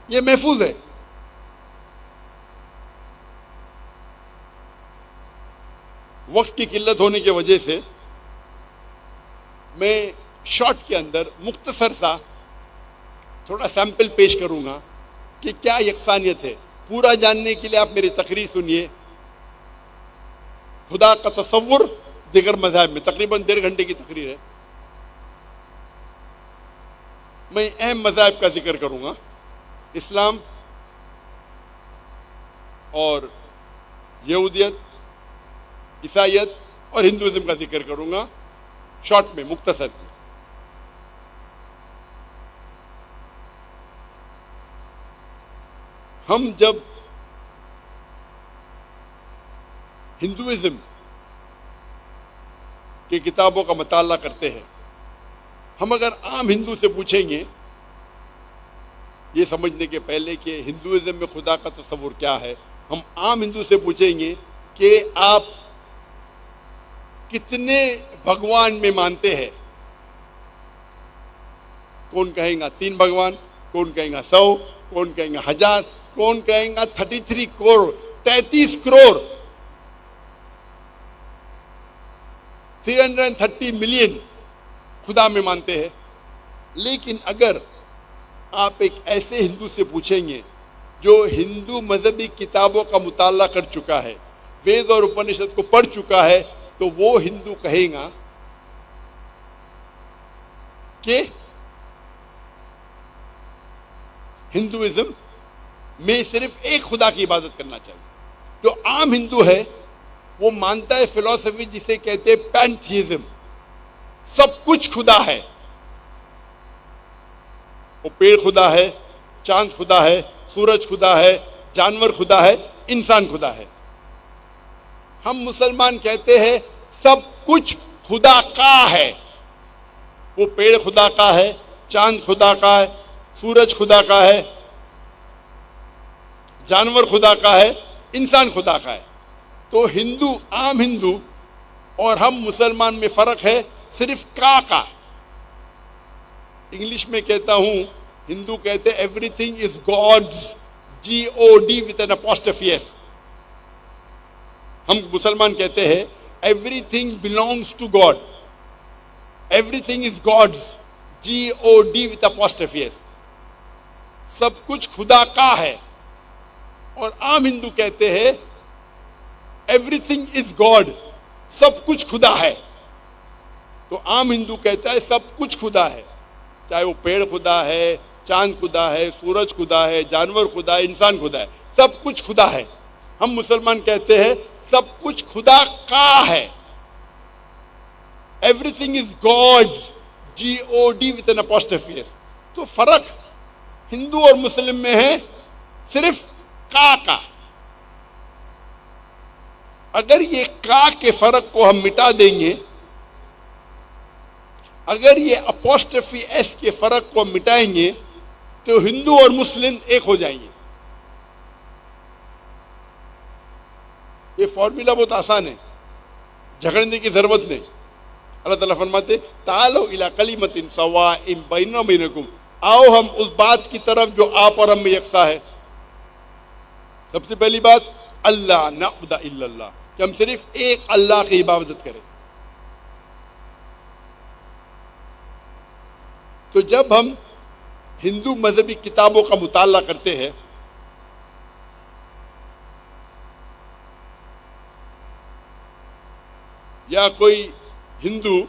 یہ محفوظ ہے. وقت کی قلت ہونے کی وجہ سے میں شارٹ کے اندر مختصر سا تھوڑا سیمپل پیش کروں گا کہ کیا یکسانیت ہے. پورا جاننے کے لیے آپ میری تقریر سنیے. خدا کا تصور دیگر مذاہب میں، تقریباً 1.5 گھنٹے کی تقریر ہے. میں اہم مذاہب کا ذکر کروں گا، اسلام اور یہودیت، عیسائیت اور ہندوازم کا ذکر کروں گا، شارٹ میں، مختصر میں. ہم جب ہندوازم کی کتابوں کا مطالعہ کرتے ہیں، ہم اگر عام ہندو سے پوچھیں گے یہ سمجھنے کے پہلے کہ ہندوازم میں خدا کا تصور کیا ہے، ہم عام ہندو سے پوچھیں گے کہ آپ کتنے بھگوان میں مانتے ہیں، کون کہیں گا 3 بھگوان، کون کہیں گا 100، کون کہیں گا 1000، کون کہیں گا 33 کروڑ 33 کروڑ 330 ملین خدا میں مانتے ہیں۔ لیکن اگر آپ ایک ایسے ہندو سے پوچھیں گے جو ہندو مذہبی کتابوں کا مطالعہ کر چکا ہے، وید اور اپنشد کو پڑھ چکا ہے، تو وہ ہندو کہے گا کہ ہندوازم میں صرف ایک خدا کی عبادت کرنا چاہیے۔ جو عام ہندو ہے وہ مانتا ہے فلسفی جسے کہتے ہیں پینتھیزم، سب کچھ خدا ہے، وہ پیڑ خدا ہے، چاند خدا ہے، سورج خدا ہے، جانور خدا ہے، انسان خدا ہے۔ ہم مسلمان کہتے ہیں سب کچھ خدا کا ہے، وہ پیڑ خدا کا ہے، چاند خدا کا ہے، سورج خدا کا ہے، جانور خدا کا ہے، انسان خدا کا ہے۔ تو ہندو، عام ہندو اور ہم مسلمان میں فرق ہے صرف کا۔ انگلش میں کہتا ہوں، ہندو کہتے everything is God's, GOD with an apostrophe S۔ ہم مسلمان کہتے ہیں everything belongs to God, everything is God's, GOD with apostrophe S۔ سب کچھ خدا کا ہے۔ اور عام ہندو کہتے ہیں ایوری تھنگ از گاڈ، سب کچھ خدا ہے۔ تو عام ہندو کہتا ہے سب کچھ خدا ہے، چاہے وہ پیڑ خدا ہے، چاند خدا ہے، سورج خدا ہے، جانور خدا ہے، انسان خدا ہے، سب کچھ خدا ہے۔ ہم مسلمان کہتے ہیں سب کچھ خدا کا ہے، every thing is God, GOD with an apostrophe S۔ تو فرق ہندو اور مسلم میں ہے صرف کا۔ اگر یہ کا کے فرق کو ہم مٹا دیں گے، اگر یہ اپوسٹرفی ایس کے فرق کو ہم مٹائیں گے، تو ہندو اور مسلم ایک ہو جائیں گے۔ یہ فارمولا بہت آسان ہے، جھگڑنے کی ضرورت نہیں۔ اللہ تعالیٰ فرماتے تعالوا الی کلمۃ سواء بیننا و بینکم، آؤ ہم اس بات کی طرف جو آپ اور ہم میں یکساں ہے۔ سب سے پہلی بات اللہ نعبد الا اللہ، کہ ہم صرف ایک اللہ کی عبادت کریں۔ تو جب ہم ہندو مذہبی کتابوں کا مطالعہ کرتے ہیں یا کوئی ہندو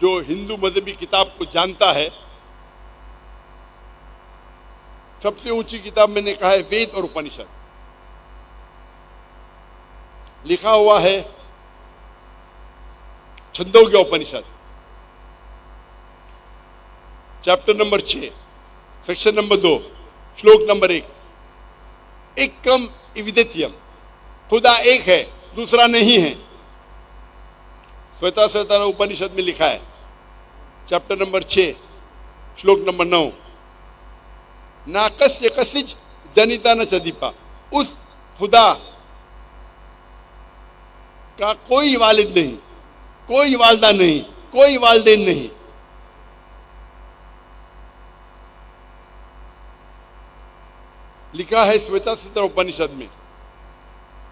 جو ہندو مذہبی کتاب کو جانتا ہے، سب سے اونچی کتاب میں نے کہا ہے وید اور اپنشد، لکھا ہوا ہے Chandogya Upanishad, chapter number 6، section number 2، shloka number 1، ایکم ایودیتیم، خدا ایک ہے، دوسرا نہیں ہے۔ سویتا سویتارا اپنشد میں لکھا ہے چیپٹر نمبر 6، شلوک نمبر 9، ناکسیہ کسج جنیتا نہ چدیپا، اس خدا کا کوئی والد نہیں، کوئی والدہ نہیں، کوئی والدین نہیں۔ لکھا ہے سویتا سویتارا اپنشد میں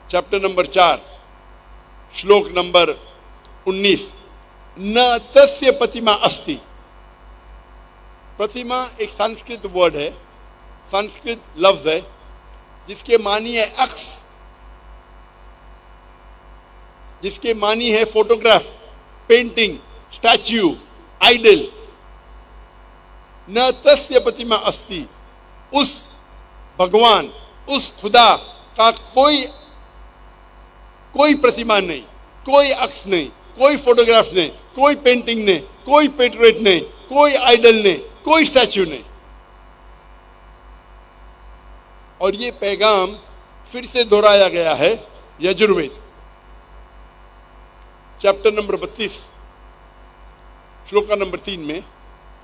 چیپٹر نمبر 4، شلوک نمبر 19، نہ تسیہ پتیما استی۔ پرتیما ایک سنسکرت ورڈ ہے، سنسکرت لفظ ہے جس کے معنی ہے عکس، جس کے معنی ہے فوٹوگراف، پینٹنگ، اسٹیچو، آئیڈل۔ نہ تسیہ پتیما استی، اس بھگوان، اس خدا کا کوئی پرتیما نہیں، کوئی عکس نہیں، کوئی فوٹوگراف نہیں، کوئی پینٹنگ نہیں، کوئی پیٹریٹ نہیں، کوئی آئیڈل نہیں، کوئی اسٹیچو نہیں۔ اور یہ پیغام پھر سے دہرایا گیا ہے یجروید چیپٹر نمبر 32 شلوکا نمبر 3 میں.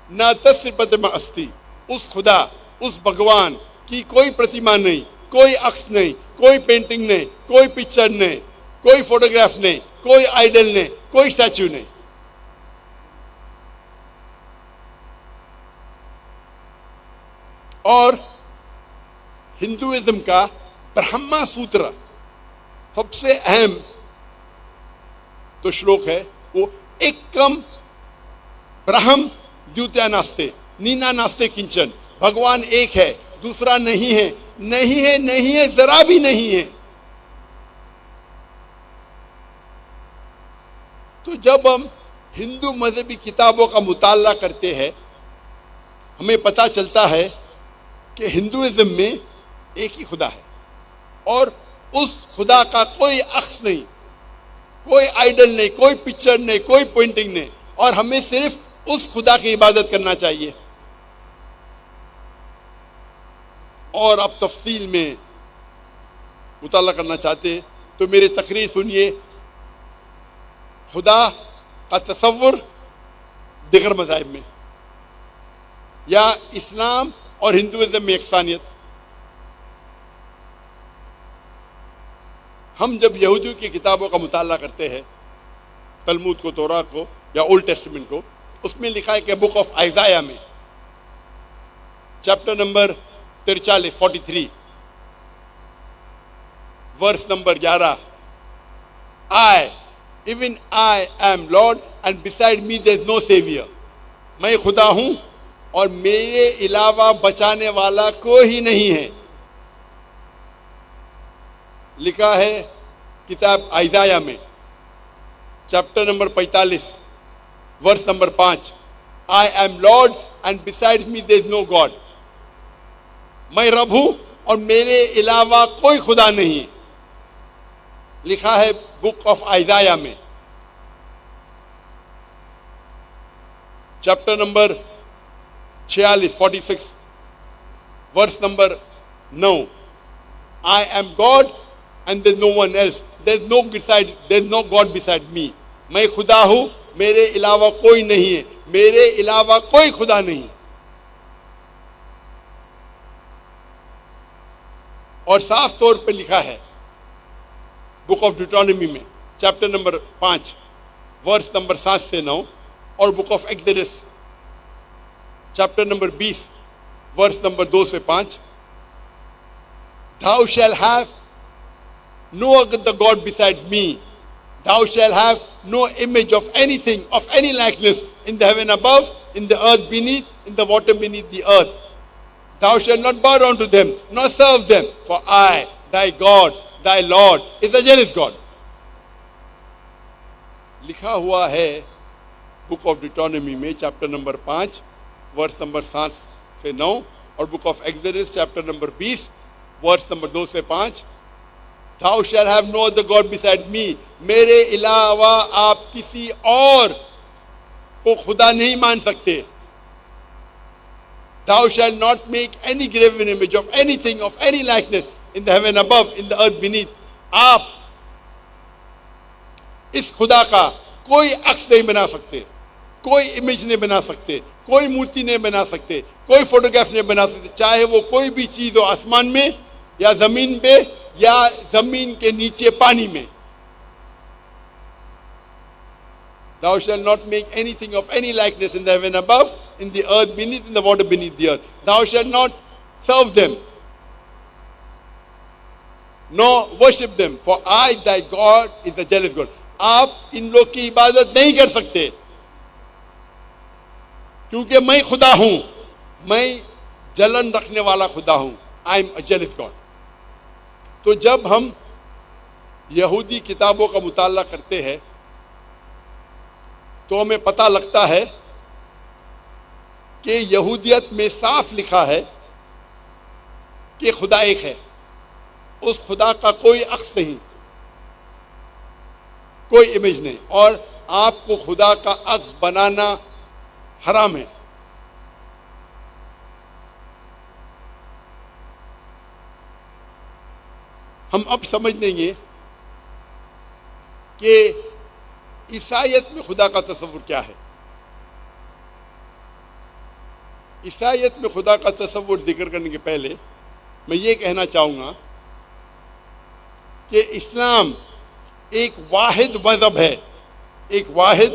نہ تصرفت استی، اس خدا، اس بھگوان کی کوئی پرتیما نہیں، کوئی عکس نہیں، کوئی پینٹنگ نہیں، کوئی پکچر نہیں، کوئی فوٹوگراف نہیں، کوئی آئیڈل نہیں، کوئی اسٹیچو نہیں. اور ہندوازم کا برہما سوتر سب سے اہم تو شلوک ہے وہ ایکم برہم دیوتیا ناستے نینا ناستے کنچن. بھگوان ایک ہے، دوسرا نہیں ہے، نہیں ہے، نہیں ہے، ذرا بھی نہیں ہے. تو جب ہم ہندو مذہبی کتابوں کا مطالعہ کرتے ہیں ہمیں پتہ چلتا ہے کہ ہندوازم میں ایک ہی خدا ہے اور اس خدا کا کوئی عکس نہیں، کوئی آئیڈل نہیں، کوئی پکچر نہیں، کوئی پینٹنگ نہیں، اور ہمیں صرف اس خدا کی عبادت کرنا چاہیے. اور آپ تفصیل میں مطالعہ کرنا چاہتے تو میری تقریر سنیے. خدا کا تصور دیگر مذاہب میں یا اسلام اور ہندوازم میں یکسانیت. ہم جب یہودیوں کی کتابوں کا مطالعہ کرتے ہیں، تلمود کو، تورات کو یا اولڈ ٹیسٹمنٹ کو، اس میں لکھا ہے کہ بک آف آئزایا میں chapter number 43 verse number 11 even I am Lord and beside me there is no savior. میں خدا ہوں اور میرے علاوہ بچانے والا کوئی نہیں ہے. لکھا ہے کتاب آئزایا میں chapter number 45 verse number 5 I am Lord and besides me there is no God. میں رب ہوں اور میرے علاوہ کوئی خدا نہیں. لکھا ہے بک آف آئزایا میں chapter number 46 verse number 9 I am God and there is no one else. There is no God beside me. میں خدا ہوں، میرے علاوہ کوئی نہیں ہے، میرے علاوہ کوئی خدا نہیں. اور صاف طور پہ لکھا ہے بک آف ڈیوٹرانومی میں چیپٹر نمبر 5 ورس نمبر 7 سے 9 اور book of Exodus chapter number 20 verse number 2 سے 5 Thou shall have no other God besides me. Thou shall have no image of anything, of any likeness in the heaven above, in the earth beneath, in the water beneath the earth. Thou shalt not bow down to them, nor serve them, for I, thy God, thy Lord, is a jealous God. لکھا ہوا ہے book of ڈیٹرانومی میں chapter number 5 verse number 7 سے 9 اور book of Exodus chapter number 20 verse number 2 سے 5 Thou shall have no other God besides me. میرے علاوہ آپ کسی اور کو خدا نہیں مان سکتے. Thou shalt not make any graven image of anything, of any likeness in the heaven above, in the earth beneath. آپ اس خدا کا کوئی عکس نہیں بنا سکتے، کوئی امیج نہیں بنا سکتے، کوئی مورتی نہیں بنا سکتے، کوئی فوٹوگراف نہیں بنا سکتے، چاہے وہ کوئی بھی چیز ہو آسمان میں یا زمین پہ یا زمین کے نیچے پانی میں. Thou shalt not make anything of any likeness in the heaven above, in the earth beneath, in the water beneath the earth. Thou shalt not serve them, nor worship them, for I, thy God, is a jealous God. آپ ان لوگ کی عبادت نہیں کر سکتے کیونکہ میں خدا ہوں، میں جلن رکھنے والا خدا ہوں. I am a jealous God. تو جب ہم یہودی کتابوں کا مطالعہ کرتے ہیں تو ہمیں پتہ لگتا ہے کہ یہودیت میں صاف لکھا ہے کہ خدا ایک ہے، اس خدا کا کوئی عکس نہیں، کوئی امیج نہیں، اور آپ کو خدا کا عکس بنانا حرام ہے. ہم اب سمجھ لیں گے کہ عیسائیت میں خدا کا تصور کیا ہے. عیسائیت میں خدا کا تصور ذکر کرنے کے پہلے میں یہ کہنا چاہوں گا کہ اسلام ایک واحد مذہب ہے، ایک واحد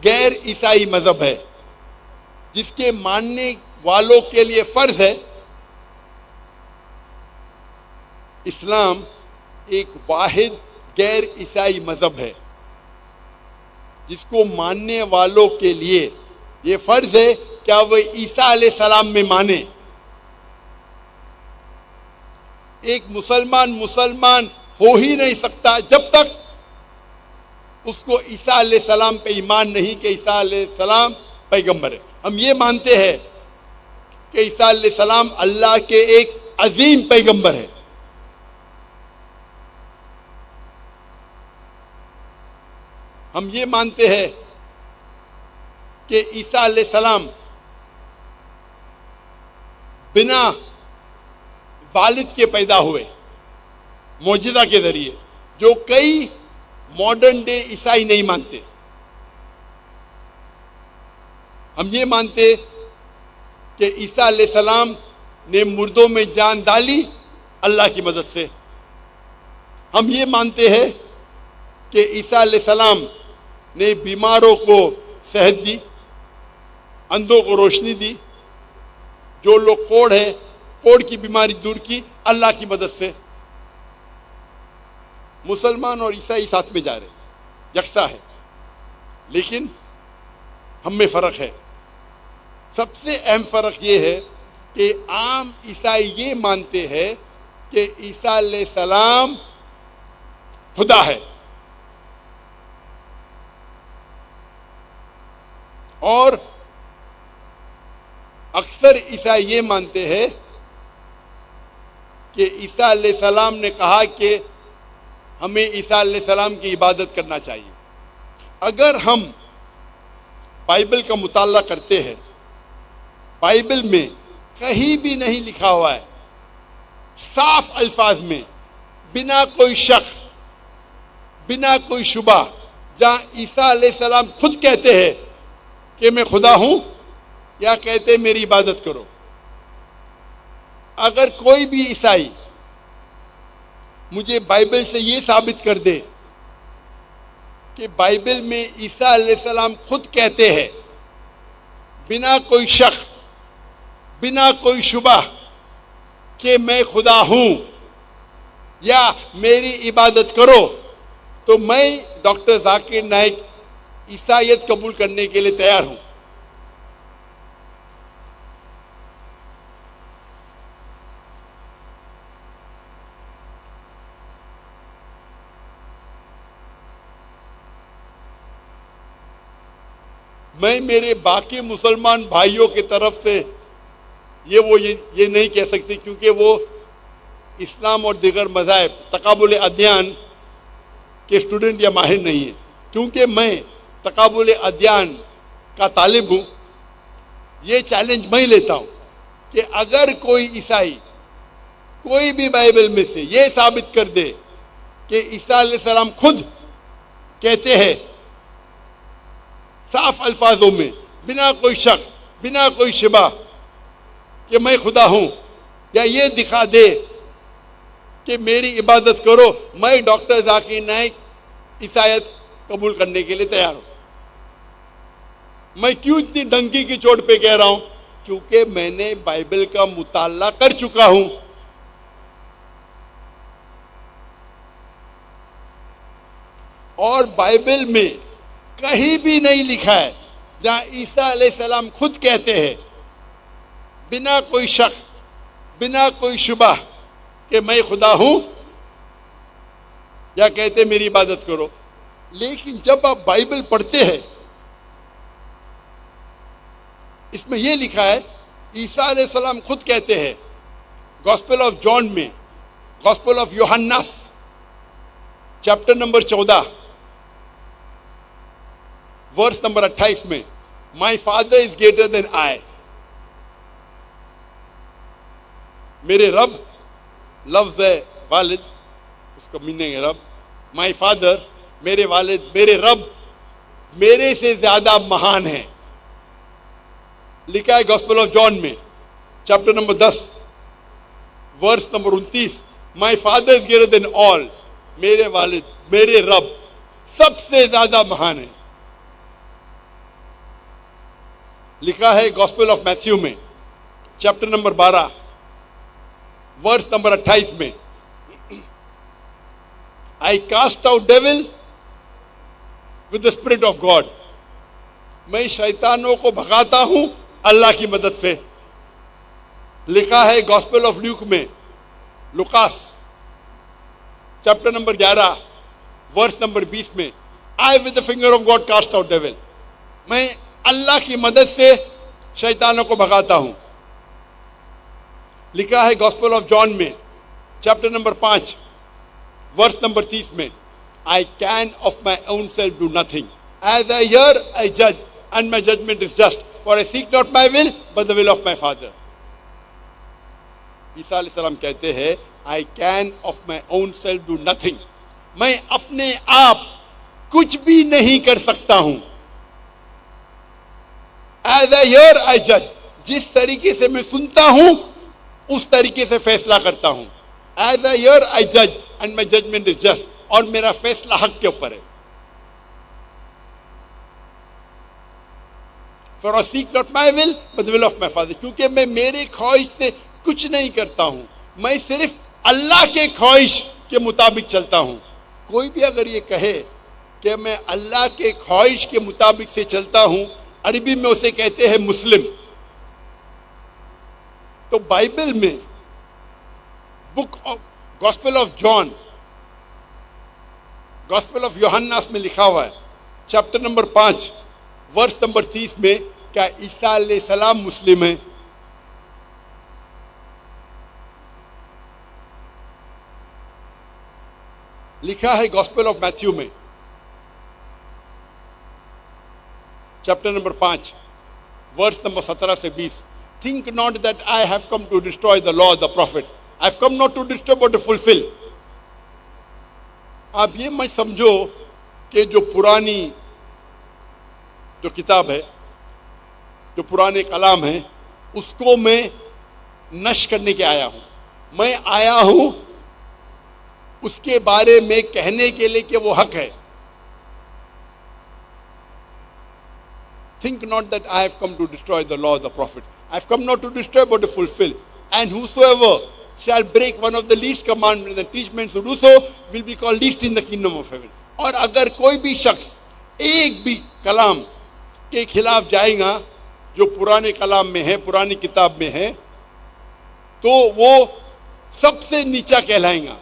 غیر عیسائی مذہب ہے جس کے ماننے والوں کے لیے فرض ہے. اسلام ایک واحد غیر عیسائی مذہب ہے جس کو ماننے والوں کے لیے یہ فرض ہے کیا وہ عیسیٰ علیہ السلام میں مانے. ایک مسلمان ہو ہی نہیں سکتا جب تک اس کو عیسیٰ علیہ السلام پہ ایمان نہیں کہ عیسیٰ علیہ السلام پیغمبر ہے. ہم یہ مانتے ہیں کہ عیسیٰ علیہ السلام اللہ کے ایک عظیم پیغمبر ہے. ہم یہ مانتے ہیں کہ عیسیٰ علیہ السلام بنا والد کے پیدا ہوئے معجزہ کے ذریعے، جو کئی ماڈرن ڈے عیسائی نہیں مانتے. ہم یہ مانتے کہ عیسیٰ علیہ السلام نے مردوں میں جان ڈالی اللہ کی مدد سے. ہم یہ مانتے ہیں کہ عیسیٰ علیہ السلام نے بیماروں کو صحت دی، اندھوں کو روشنی دی، جو لوگ کوڑ کی بیماری دور کی اللہ کی مدد سے. مسلمان اور عیسائی ساتھ میں جا رہے ہیں، یکساں ہے، لیکن ہم میں فرق ہے. سب سے اہم فرق یہ ہے کہ عام عیسائی یہ مانتے ہیں کہ عیسیٰ علیہ السلام خدا ہے، اور اکثر عیسائی یہ مانتے ہیں کہ عیسیٰ علیہ السلام نے کہا کہ ہمیں عیسیٰ علیہ السلام کی عبادت کرنا چاہیے. اگر ہم بائبل کا مطالعہ کرتے ہیں، بائبل میں کہیں بھی نہیں لکھا ہوا ہے صاف الفاظ میں بنا کوئی شک بنا کوئی شبہ جہاں عیسیٰ علیہ السلام خود کہتے ہیں کہ میں خدا ہوں یا کہتے میری عبادت کرو. اگر کوئی بھی عیسائی مجھے بائبل سے یہ ثابت کر دے کہ بائبل میں عیسیٰ علیہ السلام خود کہتے ہیں بنا کوئی شک بنا کوئی شبہ کہ میں خدا ہوں یا میری عبادت کرو، تو میں ڈاکٹر ذاکر نائک عیسائیت قبول کرنے کے لیے تیار ہوں. میں میرے باقی مسلمان بھائیوں کی طرف سے یہ نہیں کہہ سکتی، کیونکہ وہ اسلام اور دیگر مذاہب تقابل ادیان کے اسٹوڈنٹ یا ماہر نہیں ہیں. کیونکہ میں تقابل ادیان کا طالب ہوں، یہ چیلنج میں لیتا ہوں کہ اگر کوئی عیسائی کوئی بھی بائبل میں سے یہ ثابت کر دے کہ عیسیٰ علیہ السلام خود کہتے ہیں صاف الفاظوں میں بنا کوئی شک بنا کوئی شبہ کہ میں خدا ہوں، یا یہ دکھا دے کہ میری عبادت کرو، میں ڈاکٹر ذاکر نائک عیسائیت قبول کرنے کے لیے تیار ہوں. میں کیوں اتنی ڈنکی کی چوٹ پہ کہہ رہا ہوں؟ کیونکہ میں نے بائبل کا مطالعہ کر چکا ہوں. اور بائبل میں کہیں بھی نہیں لکھا ہے جہاں عیسیٰ علیہ السلام خود کہتے ہیں بنا کوئی شک بنا کوئی شبہ کہ میں خدا ہوں، یا کہتے میری عبادت کرو. لیکن جب آپ بائبل پڑھتے ہیں اس میں یہ لکھا ہے عیسیٰ علیہ السلام خود کہتے ہیں گاسپل آف جان میں، گاسپل آف یوحنس چیپٹر نمبر 14 ورس نمبر 28 میں، مائی فادر از گریٹر دین آئی. میرے رب لفظ ہے والد کا میننگ ہے رب. مائی فادر, میرے والد, میرے رب میرے سے زیادہ مہان ہیں. لکھا ہے گاسپل آف جان میں chapter number 10 verse number 29, my father is greater than all. میرے والد, میرے رب سب سے زیادہ مہان ہیں. لکھا ہے گاسپل آف میتھیو میں چیپٹر نمبر 12 ورس نمبر 28 میں, I cast out devil with the spirit of God. میں شیطانوں کو بھگاتا ہوں اللہ کی مدد سے. لکھا ہے گاسپل آف لیوک میں Lucas chapter number 11 verse number 20 میں, I with the finger of God cast out devil. میں اللہ کی مدد سے شیطانوں کو بھگاتا ہوں. لکھا ہے گاسپل آف جان میں چیپٹر نمبر 5 ورس نمبر 30 میں, I can of my own self do nothing. As I hear, I judge, and my judgment is just. For I seek not my will, but the will of my Father. عیسیٰ علیہ السلام کہتے ہیں I can of my own self do nothing. میں اپنے آپ کچھ بھی نہیں کر سکتا ہوں. As I hear, I judge. جس طریقے سے میں سنتا ہوں اس طریقے سے فیصلہ کرتا ہوں. As I hear, I judge, and my judgment is just. اور میرا فیصلہ حق کے اوپر ہے. For I seek not my will, but the will of my Father. کیونکہ میں میرے خواہش سے کچھ نہیں کرتا ہوں, میں صرف اللہ کے خواہش کے مطابق چلتا ہوں. کوئی بھی اگر یہ کہے کہ میں اللہ کے خواہش کے مطابق سے چلتا ہوں, عربی میں اسے کہتے ہیں مسلم. تو بائبل میں book of gospel of John, gospel of یوحناس میں لکھا ہوا ہے چیپٹر نمبر 5 ورس نمبر 30 میں, کیا عیسیٰ علیہ السلام مسلم ہیں؟ لکھا ہے گاسپل آف میتھیو میں چیپٹر نمبر 5 ورس نمبر 17 سے 20, Think not that I have come to destroy the law of the prophets. I have come not to destroy but to fulfill. آپ یہ مت سمجھو کہ جو پرانی جو کتاب ہے, جو پرانے کلام ہیں, اس کو میں نشر کرنے کے آیا ہوں. میں آیا ہوں اس کے بارے میں کہنے کے لیے کہ وہ حق ہے. Think not that I have come to destroy the law of the prophets. I have come not to destroy but to fulfill. And whosoever shall break one of the least commandments and teach men to do so will be called least in the kingdom of heaven. اور اگر کوئی بھی شخص ایک بھی کلام کے خلاف جائے گا جو پرانے کلام میں ہے, پرانی کتاب میں ہے, تو وہ سب سے نیچا کہلائیں گا.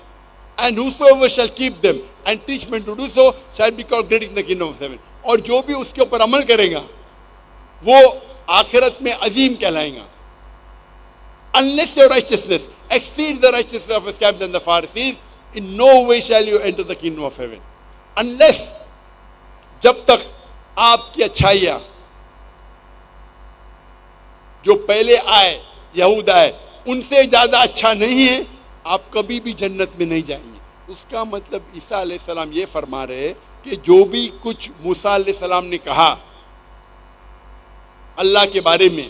And whosoever shall keep them and teach men to do so shall be called great in the kingdom of heaven. اور جو بھی اس کے اوپر عمل کرے گا وہ آخرت میں عظیم کہلائیں گا. Unless your righteousness exceeds the righteousness of the scribes and the Pharisees, in no way shall you enter the kingdom of heaven. Unless, جب تک آپ کی اچھائیاں جو پہلے آئے یہود آئے ان سے زیادہ اچھا نہیں ہے, آپ کبھی بھی جنت میں نہیں جائیں گے. اس کا مطلب عیسیٰ علیہ السلام یہ فرما رہے کہ جو بھی کچھ موسیٰ علیہ السلام نے کہا اللہ کے بارے میں,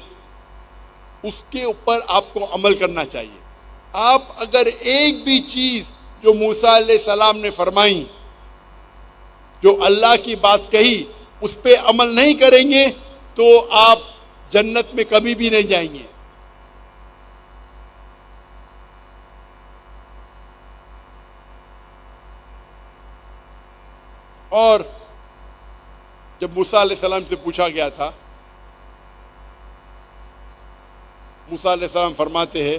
اس کے اوپر آپ کو عمل کرنا چاہیے. آپ اگر ایک بھی چیز جو موسیٰ علیہ السلام نے فرمائی, جو اللہ کی بات کہی, اس پہ عمل نہیں کریں گے تو آپ جنت میں کبھی بھی نہیں جائیں گے. اور جب موسیٰ علیہ السلام سے پوچھا گیا تھا, موسیٰ علیہ السلام فرماتے ہیں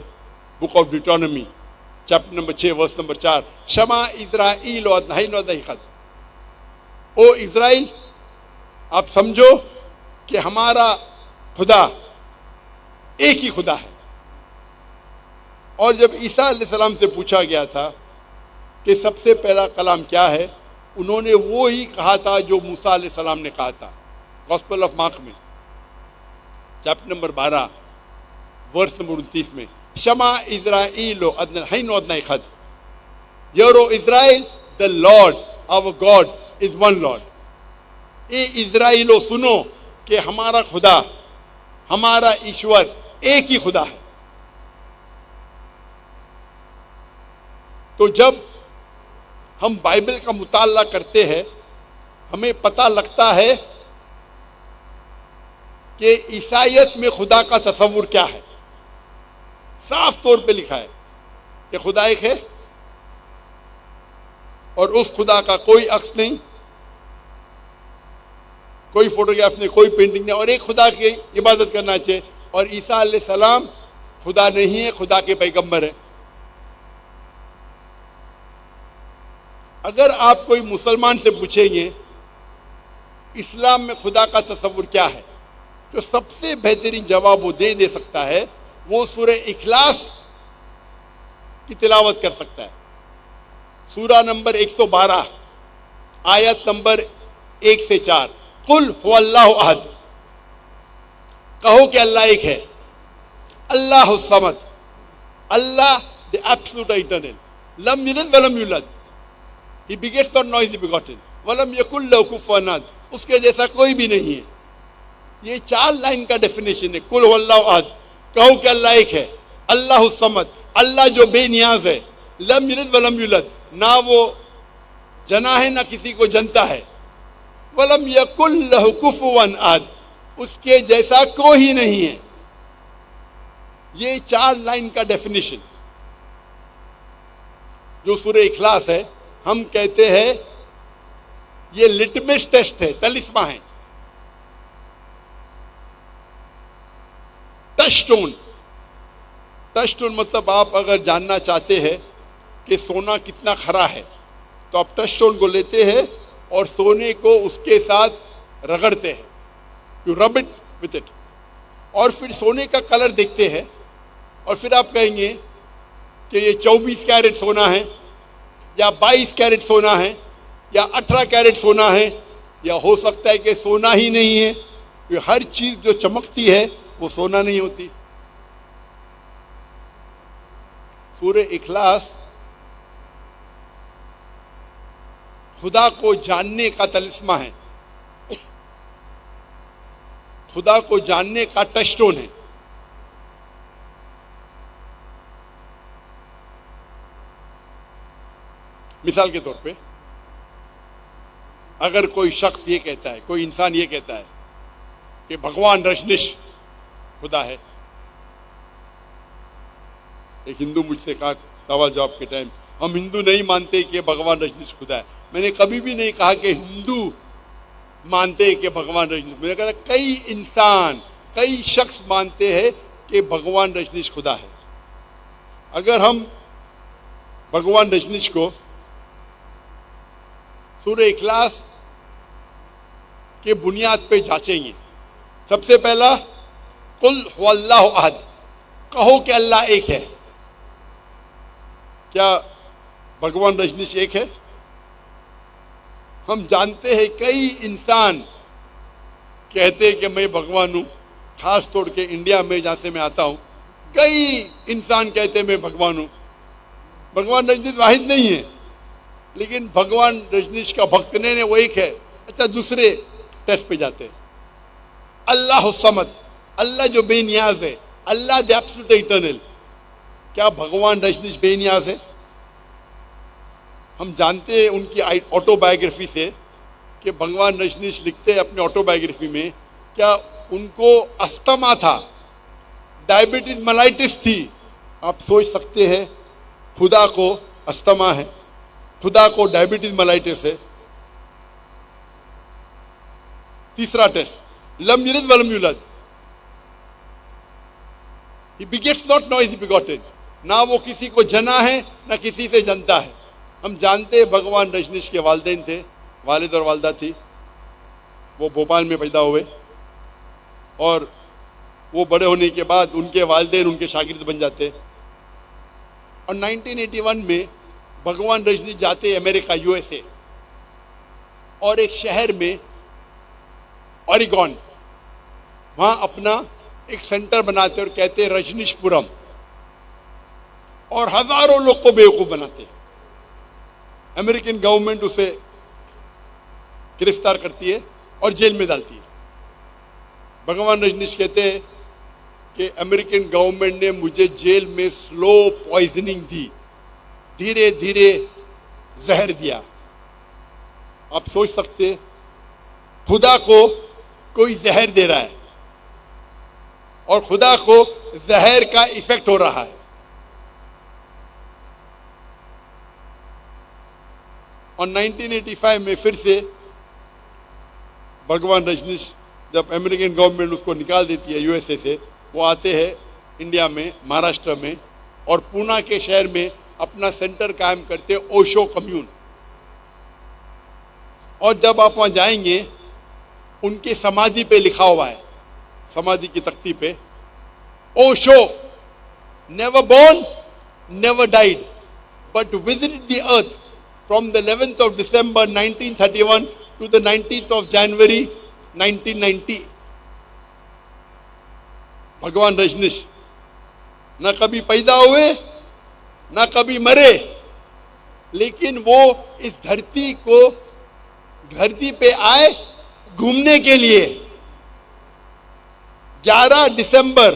book of Deuteronomy chapter number 6 verse number 4, شما اسرائیل و ادنہین و ادنہیخد, او اسرائیل آپ سمجھو کہ ہمارا خدا ایک ہی خدا ہے. اور جب عیسیٰ علیہ السلام سے پوچھا گیا تھا کہ سب سے پہلا کلام کیا ہے, انہوں نے وہی کہا تھا جو موسیٰ علیہ السلام نے کہا تھا. گاسپل آف مارک میں چیپٹر نمبر 12 ورس نمبر 29 میں, شما اسرائیل و ادنہین و ادنہیخد, Hear, O Israel, the Lord, our God, is one Lord. اے اسرائیلو سنو کہ ہمارا خدا، ہمارا ایشور ایک ہی خدا ہے. تو جب ہم بائبل کا مطالعہ کرتے ہیں ہمیں پتہ لگتا ہے کہ عیسائیت میں خدا کا تصور کیا ہے. صاف طور پہ لکھا ہے کہ خدا ایک ہے اور اس خدا کا کوئی عکس نہیں، کوئی فوٹوگراف نہیں، کوئی پینٹنگ نہیں، اور ایک خدا کی عبادت کرنا چاہیے. اور عیسیٰ علیہ السلام خدا نہیں ہے، خدا کے پیغمبر ہے. اگر آپ کوئی مسلمان سے پوچھیں گے اسلام میں خدا کا تصور کیا ہے، جو سب سے بہترین جواب وہ دے سکتا ہے وہ سورہ اخلاص کی تلاوت کر سکتا ہے. سورہ نمبر 112 آیت نمبر 1 سے 4. قل هو اللہ احد، کہو کہ اللہ ایک ہے. اللہ الصمد، اللہ the absolute eternal. لم یلد ولم یولد، he begets not nor is he begotten. ولم یکن لہ کفوا احد، اس کے جیسا کوئی بھی نہیں ہے. یہ 4 لائن کا ڈیفینیشن ہے. قل هو اللہ احد، کہو کہ اللہ ایک ہے. اللہ الصمد، اللہ جو بے نیاز ہے. لم یلد ولم یولد، نہ وہ جنا ہے نہ کسی کو جنتا ہے. وَلَمْ يَكُنْ لَهُ كُفُوًا أَحَدٌ، اس کے جیسا کوئی نہیں ہے. یہ 4 لائن کا ڈیفینیشن جو سورہ اخلاص ہے، ہم کہتے ہیں یہ لٹمس ٹیسٹ ہے، تلسمہ ہے، ٹچ سٹون. ٹچ سٹون مطلب آپ اگر جاننا چاہتے ہیں کہ سونا کتنا کھرا ہے تو آپ ٹچ سٹون کو لیتے ہیں اور سونے کو اس کے ساتھ رگڑتے ہیں. یو رب اٹ وتھ اٹ، اور پھر سونے کا کلر دیکھتے ہیں اور پھر آپ کہیں گے کہ یہ 24 کیرٹ سونا ہے یا 22 کیرٹ سونا ہے یا 18 کیرٹ سونا ہے، یا ہو سکتا ہے کہ سونا ہی نہیں ہے. ہر چیز جو چمکتی ہے وہ سونا نہیں ہوتی. سورہ اخلاص خدا کو جاننے کا تلسمہ ہے، خدا کو جاننے کا ٹچ سٹون ہے. مثال کے طور پہ اگر کوئی شخص یہ کہتا ہے، کوئی انسان یہ کہتا ہے کہ بھگوان رجنیش خدا ہے. ایک ہندو مجھ سے کہا سوال جواب کے ٹائم، ہم ہندو نہیں مانتے کہ بھگوان رجنیش خدا ہے. میں نے کبھی بھی نہیں کہا کہ ہندو مانتے کہ بھگوان رجنیش، میں نے کہا کئی انسان، کئی شخص مانتے ہیں کہ بھگوان رجنیش خدا ہے. اگر ہم بھگوان رجنیش کو سورہ اخلاص کے بنیاد پہ جانچیں گے، سب سے پہلا قل هو اللہ احد، کہو کہ اللہ ایک ہے. کیا بھگوان رجنیش ایک ہے؟ ہم جانتے ہیں کئی انسان کہتے ہیں کہ میں بھگوان ہوں، خاص طور کے انڈیا میں جہاں سے میں آتا ہوں کئی انسان کہتے ہیں میں بھگوان ہوں. بھگوان رجنیش واحد نہیں ہے، لیکن بھگوان رجنیش کا بھکت نہیں، وہ ایک ہے. اچھا دوسرے ٹیسٹ پہ جاتے ہیں. اللہ الصمد، اللہ جو بے نیاز ہے، اللہ دی ایبسولوٹ ایٹرنل. کیا بھگوان رجنیش بے نیاز ہے؟ ہم جانتے ہیں ان کی آٹو بایوگرافی سے کہ بھگوان رجنیش لکھتے ہیں اپنے آٹو بایوگرافی میں کیا ان کو استما تھا، ڈائبٹیز ملائٹس تھی. آپ سوچ سکتے ہیں خدا کو استما ہے، خدا کو ڈائبٹیز ملائٹس ہے. تیسرا ٹیسٹ لم یلد ولم یولد، he begets not nor is he begotten، نہ وہ کسی کو جنا ہے نہ کسی سے جنتا ہے. ہم جانتے ہیں بھگوان رجنیش کے والدین تھے، والد اور والدہ تھی، وہ بھوپال میں پیدا ہوئے اور وہ بڑے ہونے کے بعد ان کے والدین ان کے شاگرد بن جاتے. اور 1981 میں بھگوان رجنیش جاتے امریکہ USA، اور ایک شہر میں اوریگون، وہاں اپنا ایک سینٹر بناتے اور کہتے رجنیش پورم، اور ہزاروں لوگ کو بیوقوف بناتے. امریکن گورنمنٹ اسے گرفتار کرتی ہے اور جیل میں ڈالتی ہے. بھگوان رجنیش کہتے ہیں کہ امریکن گورنمنٹ نے مجھے جیل میں سلو پوائزننگ دی، دھیرے دھیرے زہر دیا. آپ سوچ سکتے خدا کو کوئی زہر دے رہا ہے اور خدا کو زہر کا ایفیکٹ ہو رہا ہے. اور 1985 میں پھر سے بھگوان رجنیش، جب امریکن گورنمنٹ اس کو نکال دیتی ہے یو ایس اے سے، وہ آتے ہیں انڈیا میں، مہاراشٹر میں، اور پونا کے شہر میں اپنا سینٹر قائم کرتے اوشو کمیون. اور جب آپ وہاں جائیں گے ان کے سمادھی پہ لکھا ہوا ہے، سمادھی کی تختی پہ، Osho never born, never died, but visited the earth from the 11th of December 1931 to the 19th of January 1990. بھگوان رجنیش نہ کبھی پیدا ہوئے نہ کبھی مرے، لیکن وہ اس دھرتی پہ آئے گھومنے کے لیے. 11 دسمبر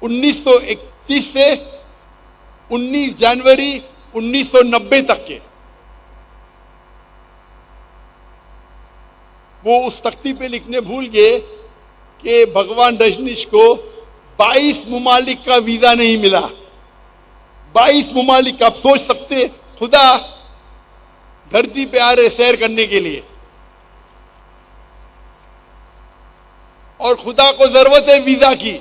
1931 سے 19 جنوری 1990 تک کے وہ اس تختی پہ لکھنے بھول گئے کہ بھگوان رجنیش کو 22 ممالک کا ویزا نہیں ملا. 22 ممالک. آپ سوچ سکتے خدا دھرتی پہ آ رہے سیر کرنے کے لیے، اور خدا کو ضرورت ہے ویزا کی.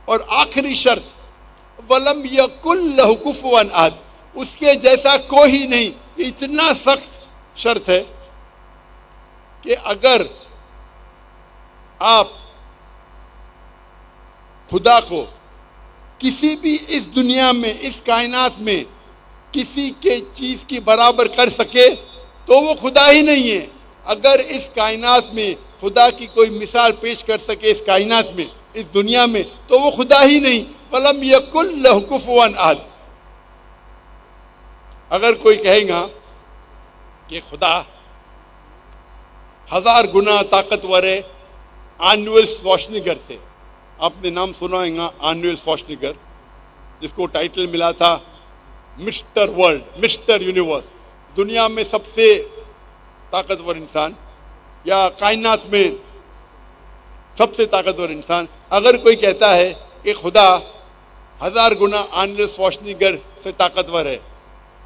اور آخری شرط وَلَمْ يَكُنْ لَهُ كُفُوًا أَحَدٌ، اس کے جیسا کوئی نہیں. اتنا سخت شرط ہے کہ اگر آپ خدا کو کسی بھی اس دنیا میں، اس کائنات میں کسی کے چیز کی برابر کر سکے تو وہ خدا ہی نہیں ہے. اگر اس کائنات میں خدا کی کوئی مثال پیش کر سکے اس کائنات میں، اس دنیا میں، تو وہ خدا ہی نہیں. وَلَمْ يَكُنْ لَهُ كُفُوًا أَحَدٌ. اگر کوئی کہے گا کہ خدا 1000 گنا طاقتور ہے آرنولڈ شوارزنیگر سے. آپ نے نام سنا ہوگا آرنولڈ شوارزنیگر، جس کو ٹائٹل ملا تھا مسٹر ورلڈ، مسٹر یونیورس، دنیا میں سب سے طاقتور انسان یا کائنات میں سب سے طاقتور انسان. اگر کوئی کہتا ہے کہ خدا 1000 گنا آرنولڈ شوارزنیگر سے طاقتور ہے،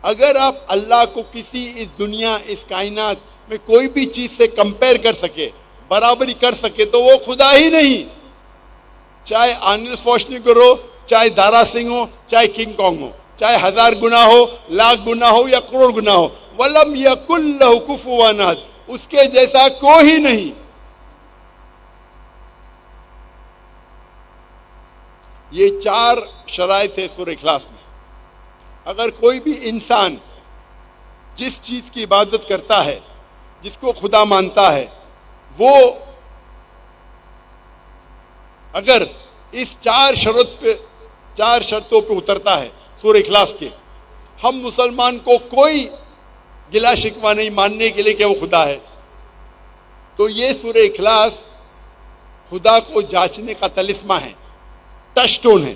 اگر آپ اللہ کو کسی اس دنیا، اس کائنات میں کوئی بھی چیز سے کمپیئر کر سکے، برابری کر سکے، تو وہ خدا ہی نہیں. چاہے آرنولڈ شوارزنیگر ہو، چاہے دارا سنگھ ہو، چاہے کنگ کانگ ہو، چاہے 1000 گنا ہو، لاکھ گنا ہو یا کروڑ گنا ہو. وَلَمْ يَكُنْ لَهُ كُفُوًا أَحَدٌ. اس کے جیسا کوئی نہیں. یہ 4 شرائط ہے سورہ اخلاص میں. اگر کوئی بھی انسان جس چیز کی عبادت کرتا ہے، جس کو خدا مانتا ہے، وہ اگر اس 4 شرطوں پہ اترتا ہے سورہ اخلاص کے، ہم مسلمان کو کوئی گلا شکوہ نہیں ماننے کے لیے کہ وہ خدا ہے. تو یہ سورہ اخلاص خدا کو جانچنے کا طلسمہ ہے، ٹچ سٹون ہے.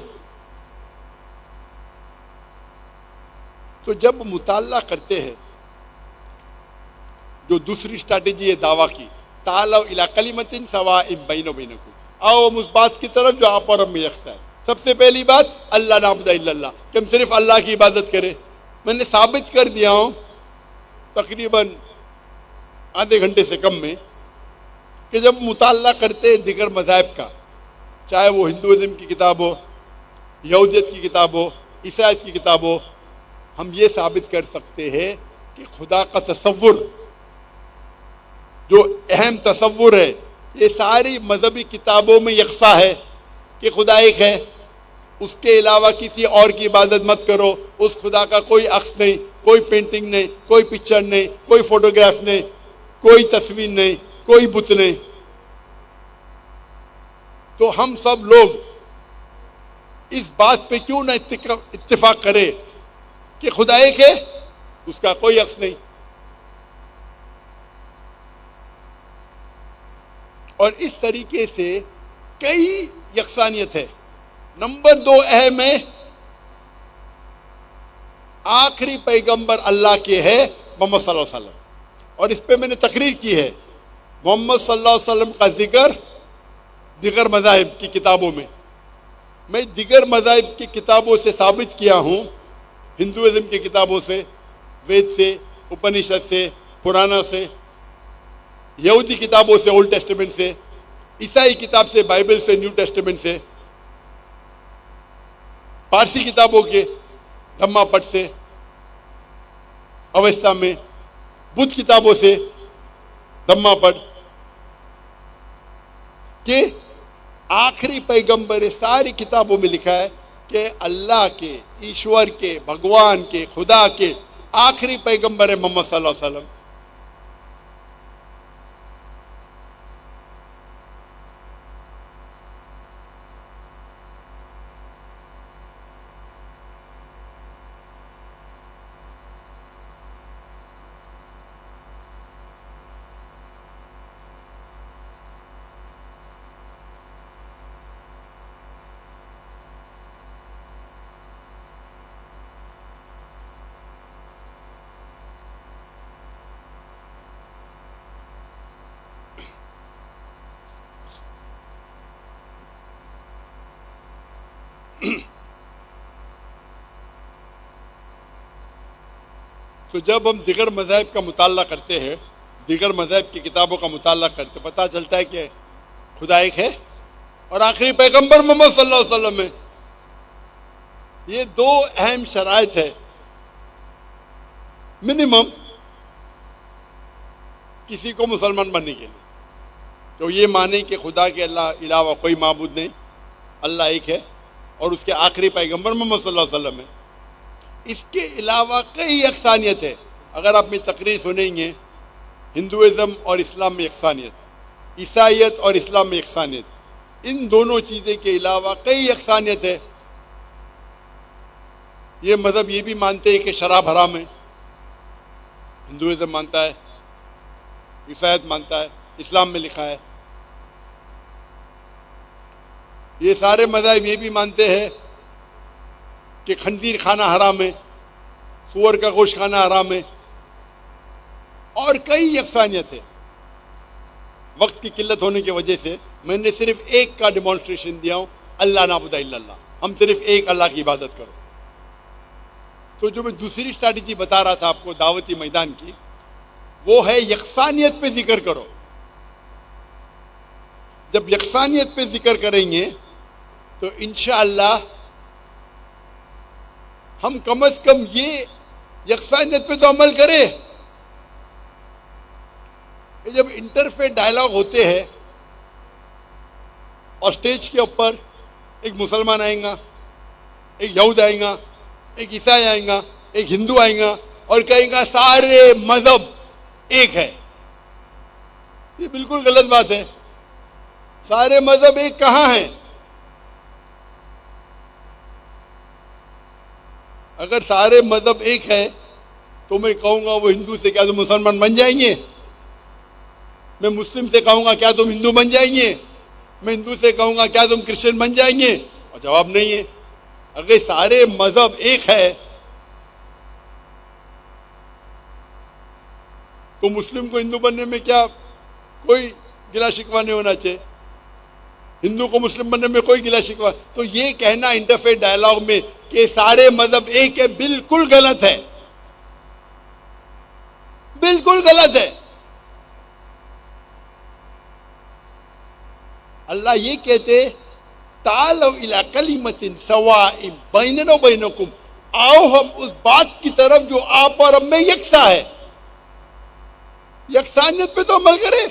تو جب مطالعہ کرتے ہیں، جو دوسری اسٹریٹجی ہے دعویٰ کی، تعالوا الی کلمۃ سواء بیننا وبینکم، آؤ ہم اس بات کی طرف جو آپ اور ہم میں یکساں ہے. سب سے پہلی بات اللہ نعبد الا اللہ، کہ ہم صرف اللہ کی عبادت کریں. میں نے ثابت کر دیا ہوں تقریباً آدھے گھنٹے سے کم میں کہ جب مطالعہ کرتے دیگر مذاہب کا، چاہے وہ ہندوازم کی کتاب ہو، یہودیت کی کتاب ہو، عیسائیت کی کتاب ہو، ہم یہ ثابت کر سکتے ہیں کہ خدا کا تصور، جو اہم تصور ہے، یہ ساری مذہبی کتابوں میں یکساں ہے کہ خدا ایک ہے. اس کے علاوہ کسی اور کی عبادت مت کرو. اس خدا کا کوئی عکس نہیں، کوئی پینٹنگ نہیں، کوئی پکچر نہیں، کوئی فوٹوگراف نہیں، کوئی تصویر نہیں، کوئی بت نہیں. تو ہم سب لوگ اس بات پہ کیوں نہ اتفاق کرے کہ خدا ایک ہے، اس کا کوئی عکس نہیں. اور اس طریقے سے کئی یکسانیت ہے. نمبر 2 اہم ہے، آخری پیغمبر اللہ کے ہے محمد صلی اللہ علیہ وسلم. اور اس پہ میں نے تقریر کی ہے. محمد صلی اللہ علیہ وسلم کا ذکر دیگر مذاہب کی کتابوں میں دیگر مذاہب کی کتابوں سے ثابت کیا ہوں، ہندوازم کی کتابوں سے، وید سے، اپنشد سے، پرانا سے، یہودی کتابوں سے، اولڈ ٹیسٹمنٹ سے، عیسائی کتاب سے، بائبل سے، نیو ٹیسٹمنٹ سے، پارسی کتابوں کے دھما پٹ سے، اوستا میں، بدھ کتابوں سے دھما پٹ، کہ آخری پیغمبر ساری کتابوں میں لکھا ہے کہ اللہ کے، ایشور کے، بھگوان کے، خدا کے آخری پیغمبر ہے محمد صلی اللہ علیہ وسلم. تو جب ہم دیگر مذاہب کا مطالعہ کرتے ہیں، دیگر مذاہب کی کتابوں کا مطالعہ کرتے، پتہ چلتا ہے کہ خدا ایک ہے اور آخری پیغمبر محمد صلی اللہ علیہ وسلم ہے. یہ 2 اہم شرائط ہے منیمم کسی کو مسلمان بننے کے لیے، تو یہ مانے کہ خدا کے اللہ علاوہ کوئی معبود نہیں، اللہ ایک ہے اور اس کے آخری پیغمبر محمد صلی اللہ علیہ وسلم ہے. اس کے علاوہ کئی یکسانیت ہے. اگر آپ میں تقریر سنیں گے، ہندوازم اور اسلام میں یکسانیت، عیسائیت اور اسلام میں یکسانیت، ان دونوں چیزیں کے علاوہ کئی یکسانیت ہے. یہ مذہب یہ بھی مانتے ہیں کہ شراب حرام ہے، ہندوازم مانتا ہے، عیسائیت مانتا ہے، اسلام میں لکھا ہے. یہ سارے مذاہب یہ بھی مانتے ہیں کہ خنزیر کھانا حرام ہے، سور کا گوشت کھانا حرام ہے، اور کئی یکسانیت ہے. وقت کی قلت ہونے کی وجہ سے میں نے صرف ایک کا ڈیمانسٹریشن دیا ہوں، اللہ نعبد الا اللہ، ہم صرف ایک اللہ کی عبادت کرو. تو جو میں دوسری اسٹریٹجی بتا رہا تھا آپ کو دعوتی میدان کی، وہ ہے یکسانیت پہ ذکر کرو. جب یکسانیت پہ ذکر کریں گے تو انشاءاللہ ہم کم از کم یہ یکسانیت پہ تو عمل کریں. جب انٹرفیتھ ڈائلاگ ہوتے ہیں اور سٹیج کے اوپر ایک مسلمان آئیں گا، ایک یہود آئیں گا، ایک عیسائی آئیں گا، ایک ہندو آئیں گا اور کہیں گا سارے مذہب ایک ہے، یہ بالکل غلط بات ہے. سارے مذہب ایک کہاں ہیں؟ اگر سارے مذہب ایک ہے تو میں کہوں گا وہ ہندو سے کیا تم مسلمان بن جائیں گے؟ میں مسلم سے کہوں گا کیا تم ہندو بن جائیں گے؟ میں ہندو سے کہوں گا کیا تم کرسچن بن جائیں گے؟ اور جواب نہیں ہے. اگر سارے مذہب ایک ہے تو مسلم کو ہندو بننے میں کیا کوئی گلا شکوہ نہیں ہونا چاہیے، ہندو کو مسلم بننے میں کوئی گلا شکوہ. تو یہ کہنا انٹرفیتھ ڈائلاگ میں کہ سارے مذہب ایک ہے بالکل غلط ہے، بالکل غلط ہے. اللہ یہ کہتے تعالوا الی کلمۃ سواء بیننا و بینکم، آؤ ہم اس بات کی طرف جو آپ اور ہم میں یکساں ہے. یکسانیت پہ تو عمل کرے.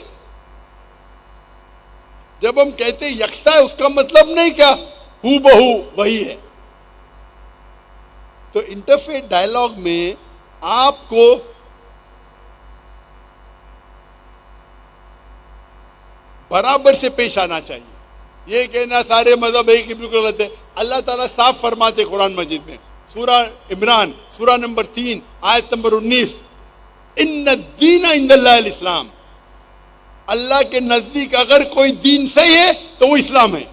جب ہم کہتے ہیں یکساں ہے، اس کا مطلب نہیں کیا ہو بہو وہی ہے. تو انٹرفیتھ ڈائلاگ میں آپ کو برابر سے پیش آنا چاہیے. یہ کہنا سارے مذہب ایک ہی بالکل غلط ہے. اللہ تعالیٰ صاف فرماتے قرآن مجید میں سورہ عمران سورہ نمبر 3 آیت نمبر 19 ان الدین عند اللہ الاسلام. اللہ کے نزدیک اگر کوئی دین صحیح ہے تو وہ اسلام ہے.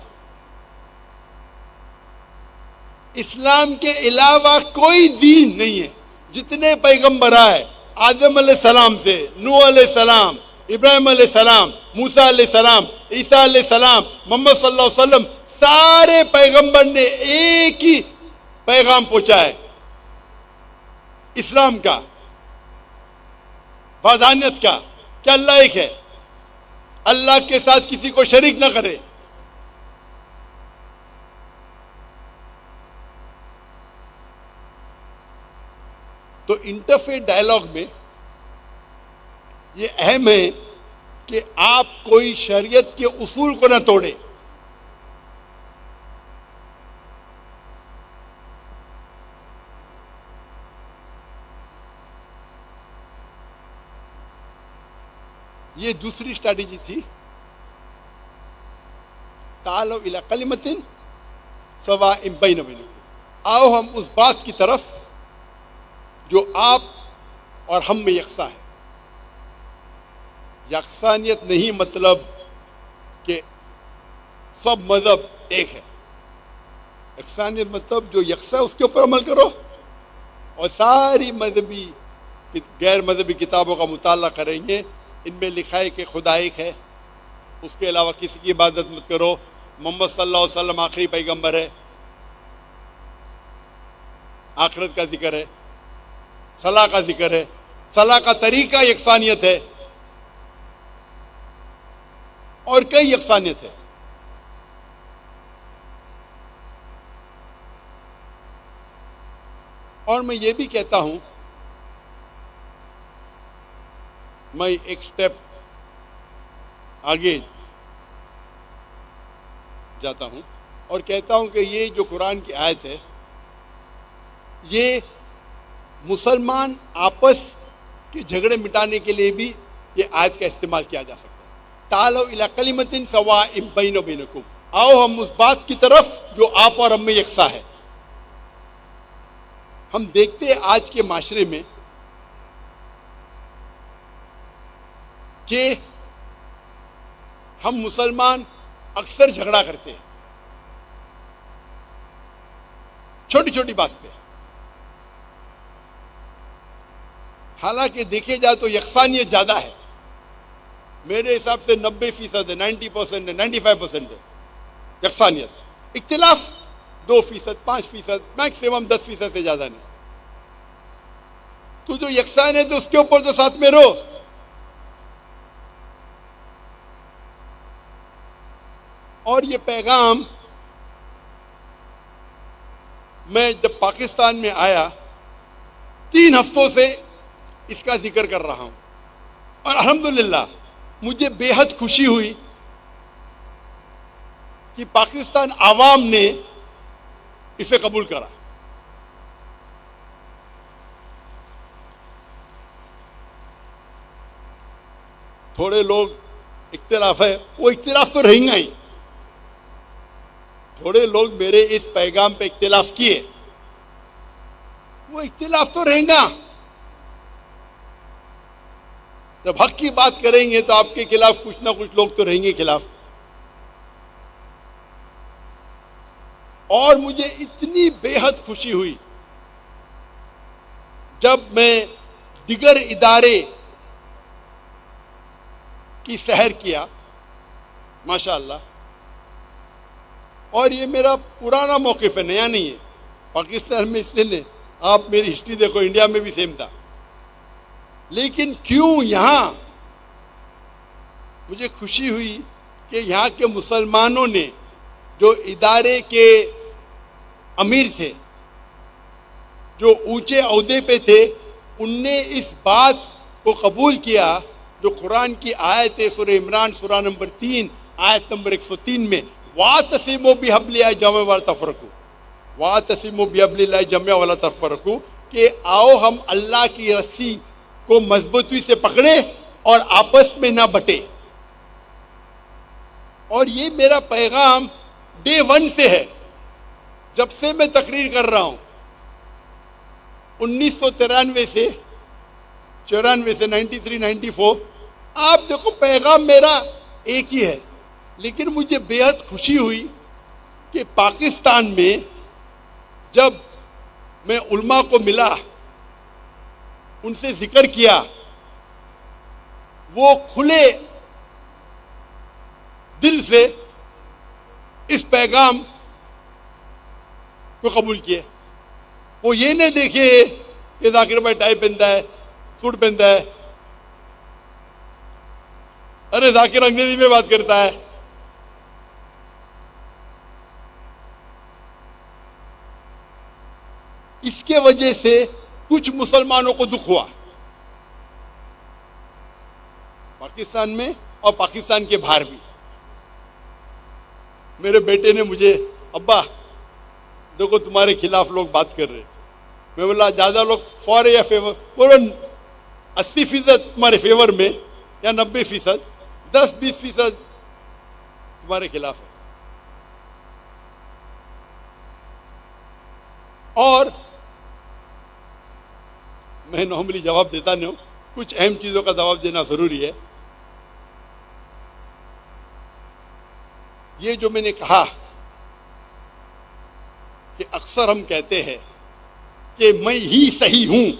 اسلام کے علاوہ کوئی دین نہیں ہے. جتنے پیغمبر آئے آدم علیہ السلام سے نوح علیہ السلام ابراہیم علیہ السلام موسیٰ علیہ السلام عیسیٰ علیہ السلام محمد صلی اللہ علیہ وسلم سارے پیغمبر نے ایک ہی پیغام پہنچا ہے اسلام کا وحدانیت کا کہ اللہ ایک ہے اللہ کے ساتھ کسی کو شریک نہ کرے. تو انٹرفیتھ ڈائلاگ میں یہ اہم ہے کہ آپ کوئی شریعت کے اصول کو نہ توڑے. یہ دوسری اسٹریٹجی تھی. تعالوا الی کلمۃ سواء بین بینکم. آؤ ہم اس بات کی طرف جو آپ اور ہم میں یکساں ہے. یکسانیت نہیں مطلب کہ سب مذہب ایک ہے. یکسانیت مطلب جو یکساں اس کے اوپر عمل کرو اور ساری مذہبی غیر مذہبی کتابوں کا مطالعہ کریں گے. ان میں لکھا ہے کہ خدا ایک ہے, اس کے علاوہ کسی کی عبادت مت کرو. محمد صلی اللہ علیہ وسلم آخری پیغمبر ہے. آخرت کا ذکر ہے, صلاح کا ذکر ہے, صلاح کا طریقہ یکسانیت ہے اور کئی یکسانیت ہے. اور میں یہ بھی کہتا ہوں, میں ایک سٹیپ آگے جاتا ہوں اور کہتا ہوں کہ یہ جو قرآن کی آیت ہے یہ مسلمان آپس کے جھگڑے مٹانے کے لیے بھی یہ آیت کا استعمال کیا جا سکتا ہے. تعالوا الی کلمۃ سواء بین بینکم. آؤ ہم اس بات کی طرف جو آپ اور ہم میں یکساں ہے. ہم دیکھتے ہیں آج کے معاشرے میں کہ ہم مسلمان اکثر جھگڑا کرتے ہیں چھوٹی چھوٹی بات پہ. حالانکہ دیکھے جائے تو یکسانیت زیادہ ہے. میرے حساب سے 90% ہے, 90% ہے, 95% ہے یکسانیت. اختلاف 2%, 5%, میکسیمم 10% سے زیادہ نہیں. تو جو یکسان ہے تو اس کے اوپر تو ساتھ میں رہو. اور یہ پیغام میں جب پاکستان میں آیا 3 ہفتوں سے اس کا ذکر کر رہا ہوں اور الحمدللہ مجھے بے حد خوشی ہوئی کہ پاکستان عوام نے اسے قبول کرا. تھوڑے لوگ اختلاف ہے, وہ اختلاف تو رہیں گا ہی. تھوڑے لوگ میرے اس پیغام پہ اختلاف کیے, وہ اختلاف تو رہیں گا. جب حق کی بات کریں گے تو آپ کے خلاف کچھ نہ کچھ لوگ تو رہیں گے خلاف. اور مجھے اتنی بے حد خوشی ہوئی جب میں دیگر ادارے کی سحر کیا, ماشاءاللہ. اور یہ میرا پرانا موقف ہے, نیا نہیں ہے. پاکستان میں اس لیے آپ میری ہسٹری دیکھو, انڈیا میں بھی سیم تھا. لیکن کیوں یہاں مجھے خوشی ہوئی کہ یہاں کے مسلمانوں نے, جو ادارے کے امیر تھے, جو اونچے عہدے پہ تھے, ان نے اس بات کو قبول کیا جو قرآن کی آیت ہے سورہ عمران سورہ نمبر 3 آیت نمبر 103 میں وَاعْتَصِمُوا بِحَبْلِ اللَّهِ جَمِيعًا وَلَا تَفَرَّقُوا. وَاعْتَصِمُوا بِحَبْلِ اللَّهِ جَمِيعًا وَلَا تَفَرَّقُوا, کہ آؤ ہم اللہ کی رسی کو مضبوطی سے پکڑے اور آپس میں نہ بٹے. اور یہ میرا پیغام ڈے ون سے ہے، جب سے میں تقریر کر رہا ہوں 1993 سے 93 94. آپ دیکھو پیغام میرا ایک ہی ہے، لیکن مجھے بے حد خوشی ہوئی کہ پاکستان میں جب میں علماء کو ملا، ان سے ذکر کیا، وہ کھلے دل سے اس پیغام کو قبول کیے. وہ یہ نہیں دیکھے کہ ذاکر بھائی ٹائی پہنتا ہے، سوٹ پہنتا ہے، ارے ذاکر انگریزی میں بات کرتا ہے. اس کے وجہ سے کچھ مسلمانوں کو دکھ ہوا پاکستان میں اور پاکستان کے باہر بھی. میرے بیٹے نے مجھے، ابا دیکھو تمہارے خلاف لوگ بات کر رہے. میں بولا زیادہ لوگ فور یا فیور؟ بولو 80% تمہارے فیور میں یا 90%، 10-20% تمہارے خلاف ہے. اور میں نارملی جواب دیتا نہیں ہوں، کچھ اہم چیزوں کا جواب دینا ضروری ہے. یہ جو میں نے کہا کہ اکثر ہم کہتے ہیں کہ میں ہی صحیح ہوں،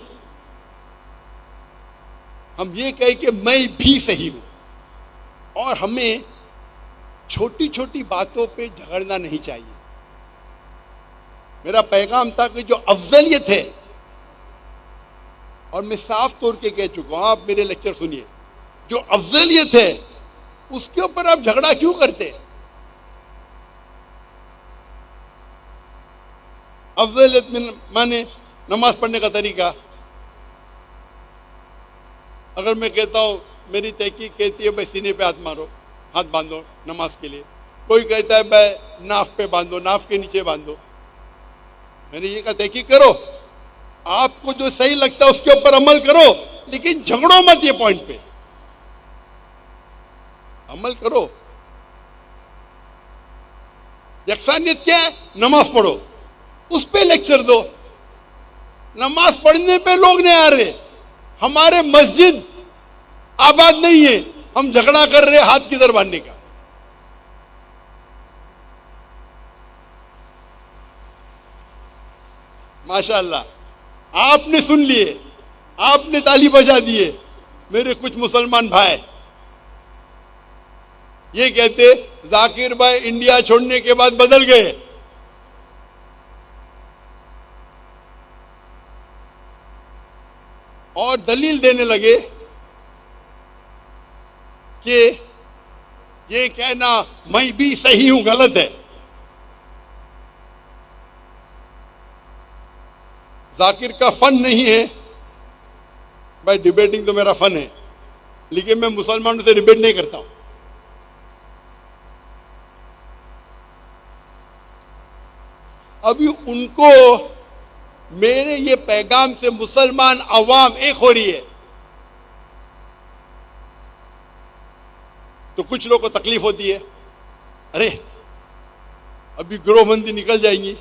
ہم یہ کہیں کہ میں بھی صحیح ہوں، اور ہمیں چھوٹی چھوٹی باتوں پہ جھگڑنا نہیں چاہیے. میرا پیغام تھا کہ جو افضلیت ہے، اور میں صاف طور کے کہہ چکا ہوں، آپ میرے لیکچر سنیے، جو افضلیت ہے اس کے اوپر آپ جھگڑا کیوں کرتے؟ افضلیت میں مانے نماز پڑھنے کا طریقہ. اگر میں کہتا ہوں، میری تحقیق کہتی ہے بھائی سینے پہ ہاتھ مارو، ہاتھ باندھو نماز کے لیے، کوئی کہتا ہے بھائی ناف پہ باندھو، ناف کے نیچے باندھو. میں نے یہ کہا تحقیق کرو، آپ کو جو صحیح لگتا ہے اس کے اوپر عمل کرو، لیکن جھگڑو مت. یہ پوائنٹ پہ عمل کرو. یکسانیت کیا ہے؟ نماز پڑھو، اس پہ لیکچر دو. نماز پڑھنے پہ لوگ نہیں آ رہے، ہمارے مسجد آباد نہیں ہے، ہم جھگڑا کر رہے ہاتھ کدھر باندھنے کا. ماشاءاللہ آپ نے سن لیے، آپ نے تالی بجا دیے. میرے کچھ مسلمان بھائی یہ کہتے ذاکر بھائی انڈیا چھوڑنے کے بعد بدل گئے. اور دلیل دینے لگے کہ یہ کہنا میں بھی صحیح ہوں غلط ہے. ذاکر کا فن نہیں ہے بھائی، ڈیبیٹنگ تو میرا فن ہے، لیکن میں مسلمانوں سے ڈیبیٹ نہیں کرتا ہوں. ابھی ان کو میرے یہ پیغام سے مسلمان عوام ایک ہو رہی ہے، تو کچھ لوگوں کو تکلیف ہوتی ہے، ارے ابھی گروہ بندی نکل جائیں گی.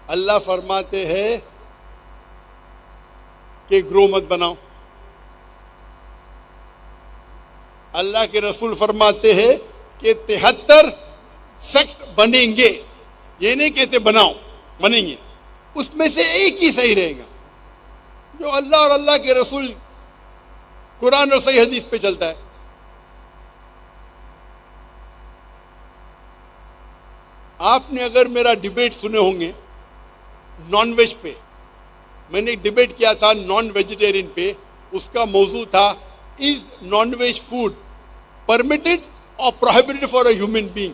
اللہ فرماتے ہیں کہ گروہ مت بناؤ. اللہ کے رسول فرماتے ہیں کہ 73 سیکٹ بنیں گے. یہ نہیں کہتے بناؤ، بنیں گے. اس میں سے ایک ہی صحیح رہے گا جو اللہ اور اللہ کے رسول قرآن اور صحیح حدیث پہ چلتا ہے. آپ نے اگر میرا ڈیبیٹ سنے ہوں گے نان ویج پہ، میں نے ایک ڈیبیٹ کیا تھا نان ویجیٹیرین پہ. اس کا موضوع تھا از نان ویج فوڈ پرمیٹڈ اور prohibited for a human being.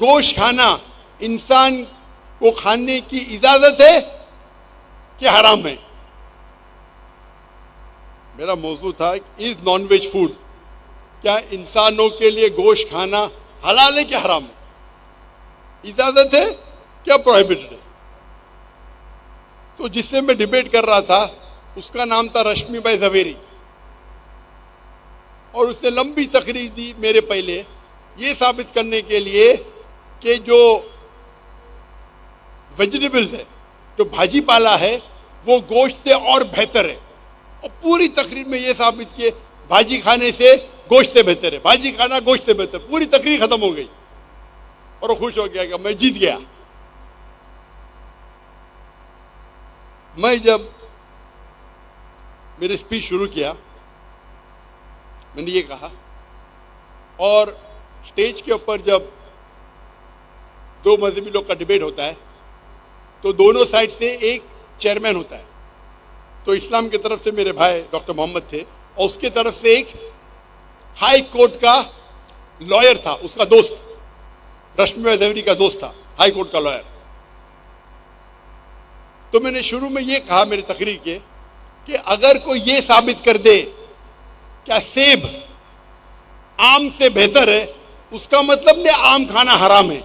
گوشت کھانا انسان کو کھانے کی اجازت ہے کہ حرام ہے؟ میرا موضوع تھا از نان ویج فوڈ، کیا انسانوں کے لیے گوشت کھانا حلال ہے کہ حرام ہے؟ اجازت ہے کیا پروہیبٹڈ ہے؟ تو جس سے میں ڈیبیٹ کر رہا تھا اس کا نام تھا رشمی بھائی زویری. اور اس نے لمبی تقریر دی میرے پہلے یہ ثابت کرنے کے لیے کہ جو ویجیٹیبلز ہے، جو بھاجی پالا ہے، وہ گوشت سے اور بہتر ہے. اور پوری تقریر میں یہ ثابت کیے بھاجی کھانے سے گوشت سے بہتر ہے، بھاجی کھانا گوشت سے بہتر. پوری تقریر ختم ہو گئی اور وہ خوش ہو گیا کہ میں جیت گیا. میں جب میرے اسپیچ شروع کیا میں نے یہ کہا، اور اسٹیج کے اوپر جب دو مذہبی لوگ کا ڈیبیٹ ہوتا ہے تو دونوں سائڈ سے ایک چیئرمین ہوتا ہے. تو اسلام کی طرف سے میرے بھائی ڈاکٹر محمد تھے اور اس کی طرف سے ایک ہائی کورٹ کا لائر تھا، اس کا دوست رشمی زہری کا دوست تھا، ہائی کورٹ کا لائر. تو میں نے شروع میں یہ کہا میری تقریر کے کہ اگر کوئی یہ ثابت کر دے کیا سیب آم سے بہتر ہے، اس کا مطلب نہیں آم کھانا حرام ہے.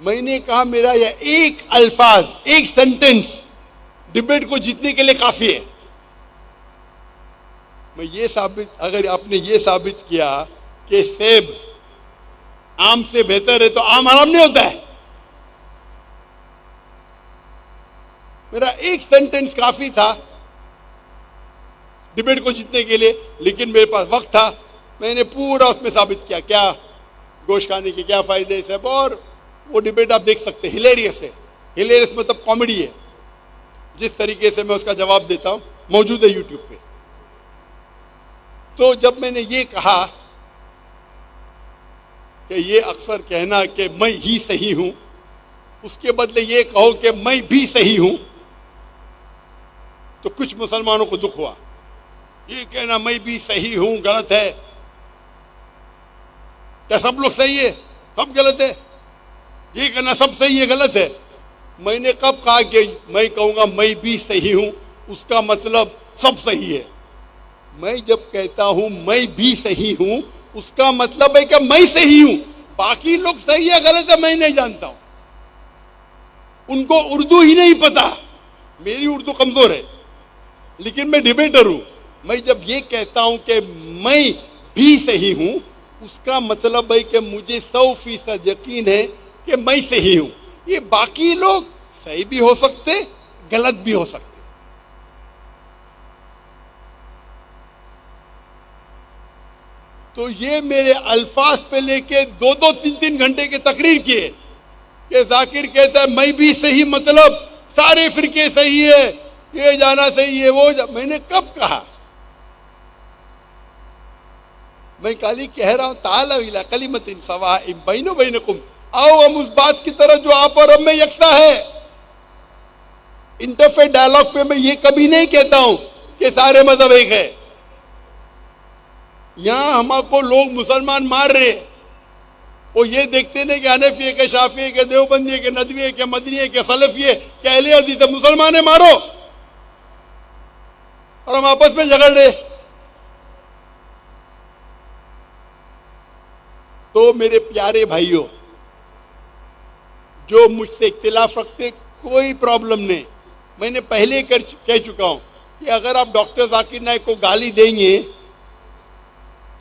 میں نے کہا میرا یہ ایک الفاظ، ایک سینٹنس ڈبیٹ کو جیتنے کے لیے کافی ہے. میں یہ ثابت، اگر آپ نے یہ ثابت کیا کہ سیب آم سے بہتر ہے تو آم حرام نہیں ہوتا ہے. میرا ایک سینٹنس کافی تھا ڈبیٹ کو جیتنے کے لیے، لیکن میرے پاس وقت تھا. میں نے پورا اس میں ثابت کیا کیا گوشت کھانے کے کیا فائدے سب، اور وہ ڈبیٹ آپ دیکھ سکتے ہیں. ہلیریس ہے، ہلیریس مطلب کامیڈی ہے. جس طریقے سے میں اس کا جواب دیتا ہوں موجود ہے یوٹیوب پہ. تو جب میں نے یہ کہا کہ یہ اکثر کہنا کہ میں ہی صحیح ہوں، اس کے بدلے یہ کہو کہ میں بھی صحیح ہوں، تو کچھ مسلمانوں کو دکھ ہوا. یہ کہنا میں بھی صحیح ہوں غلط ہے، کیا سب لوگ صحیح ہے؟ سب غلط ہے. یہ کہنا سب صحیح ہے غلط ہے. میں نے کب کہا کہ میں کہوں گا میں بھی صحیح ہوں اس کا مطلب سب صحیح ہے؟ میں جب کہتا ہوں میں بھی صحیح ہوں اس کا مطلب ہے کہ میں صحیح ہوں، باقی لوگ صحیح ہے غلط ہے میں نہیں جانتا ہوں. ان کو اردو ہی نہیں پتا. میری اردو کمزور ہے لیکن میں ڈیبیٹر ہوں. میں جب یہ کہتا ہوں کہ میں بھی صحیح ہوں اس کا مطلب ہے کہ مجھے 100% یقین ہے کہ میں صحیح ہوں. یہ باقی لوگ صحیح بھی ہو سکتے غلط بھی ہو سکتے. تو یہ میرے الفاظ پہ لے کے 2-3 گھنٹے کی تقریر کیے کہ ذاکر کہتا ہے میں بھی صحیح مطلب سارے فرقے صحیح ہے، یہ جانا صحیح ہے وہ میں نے کب کہا؟ میں کالی کہہ رہا ہوں تعالیٰ الی کلمۃ سواء بیننا و بینکم، آؤ ہم اس بات کی طرف جو آپ اور ہم میں یکساں ہے. انٹرفیت ڈائلاگ پہ میں یہ کبھی نہیں کہتا ہوں کہ سارے مذہب ایک ہے. یہاں ہم کو لوگ مسلمان مار رہے ہیں، وہ یہ دیکھتے نہیں کہ حنفی ہے کہ شافعی ہے کہ دیوبندی ہے کہ ندوی ہے کہ مدنی ہے کہ سلفی ہے کہ اہل حدیث ہے. مسلمان مارو اور ہم آپس میں جھگڑ رہے. تو میرے پیارے بھائیوں جو مجھ سے اختلاف رکھتے کوئی پرابلم نہیں. میں نے پہلے کہہ چکا ہوں کہ اگر آپ ڈاکٹر ذاکر نائک کو گالی دیں گے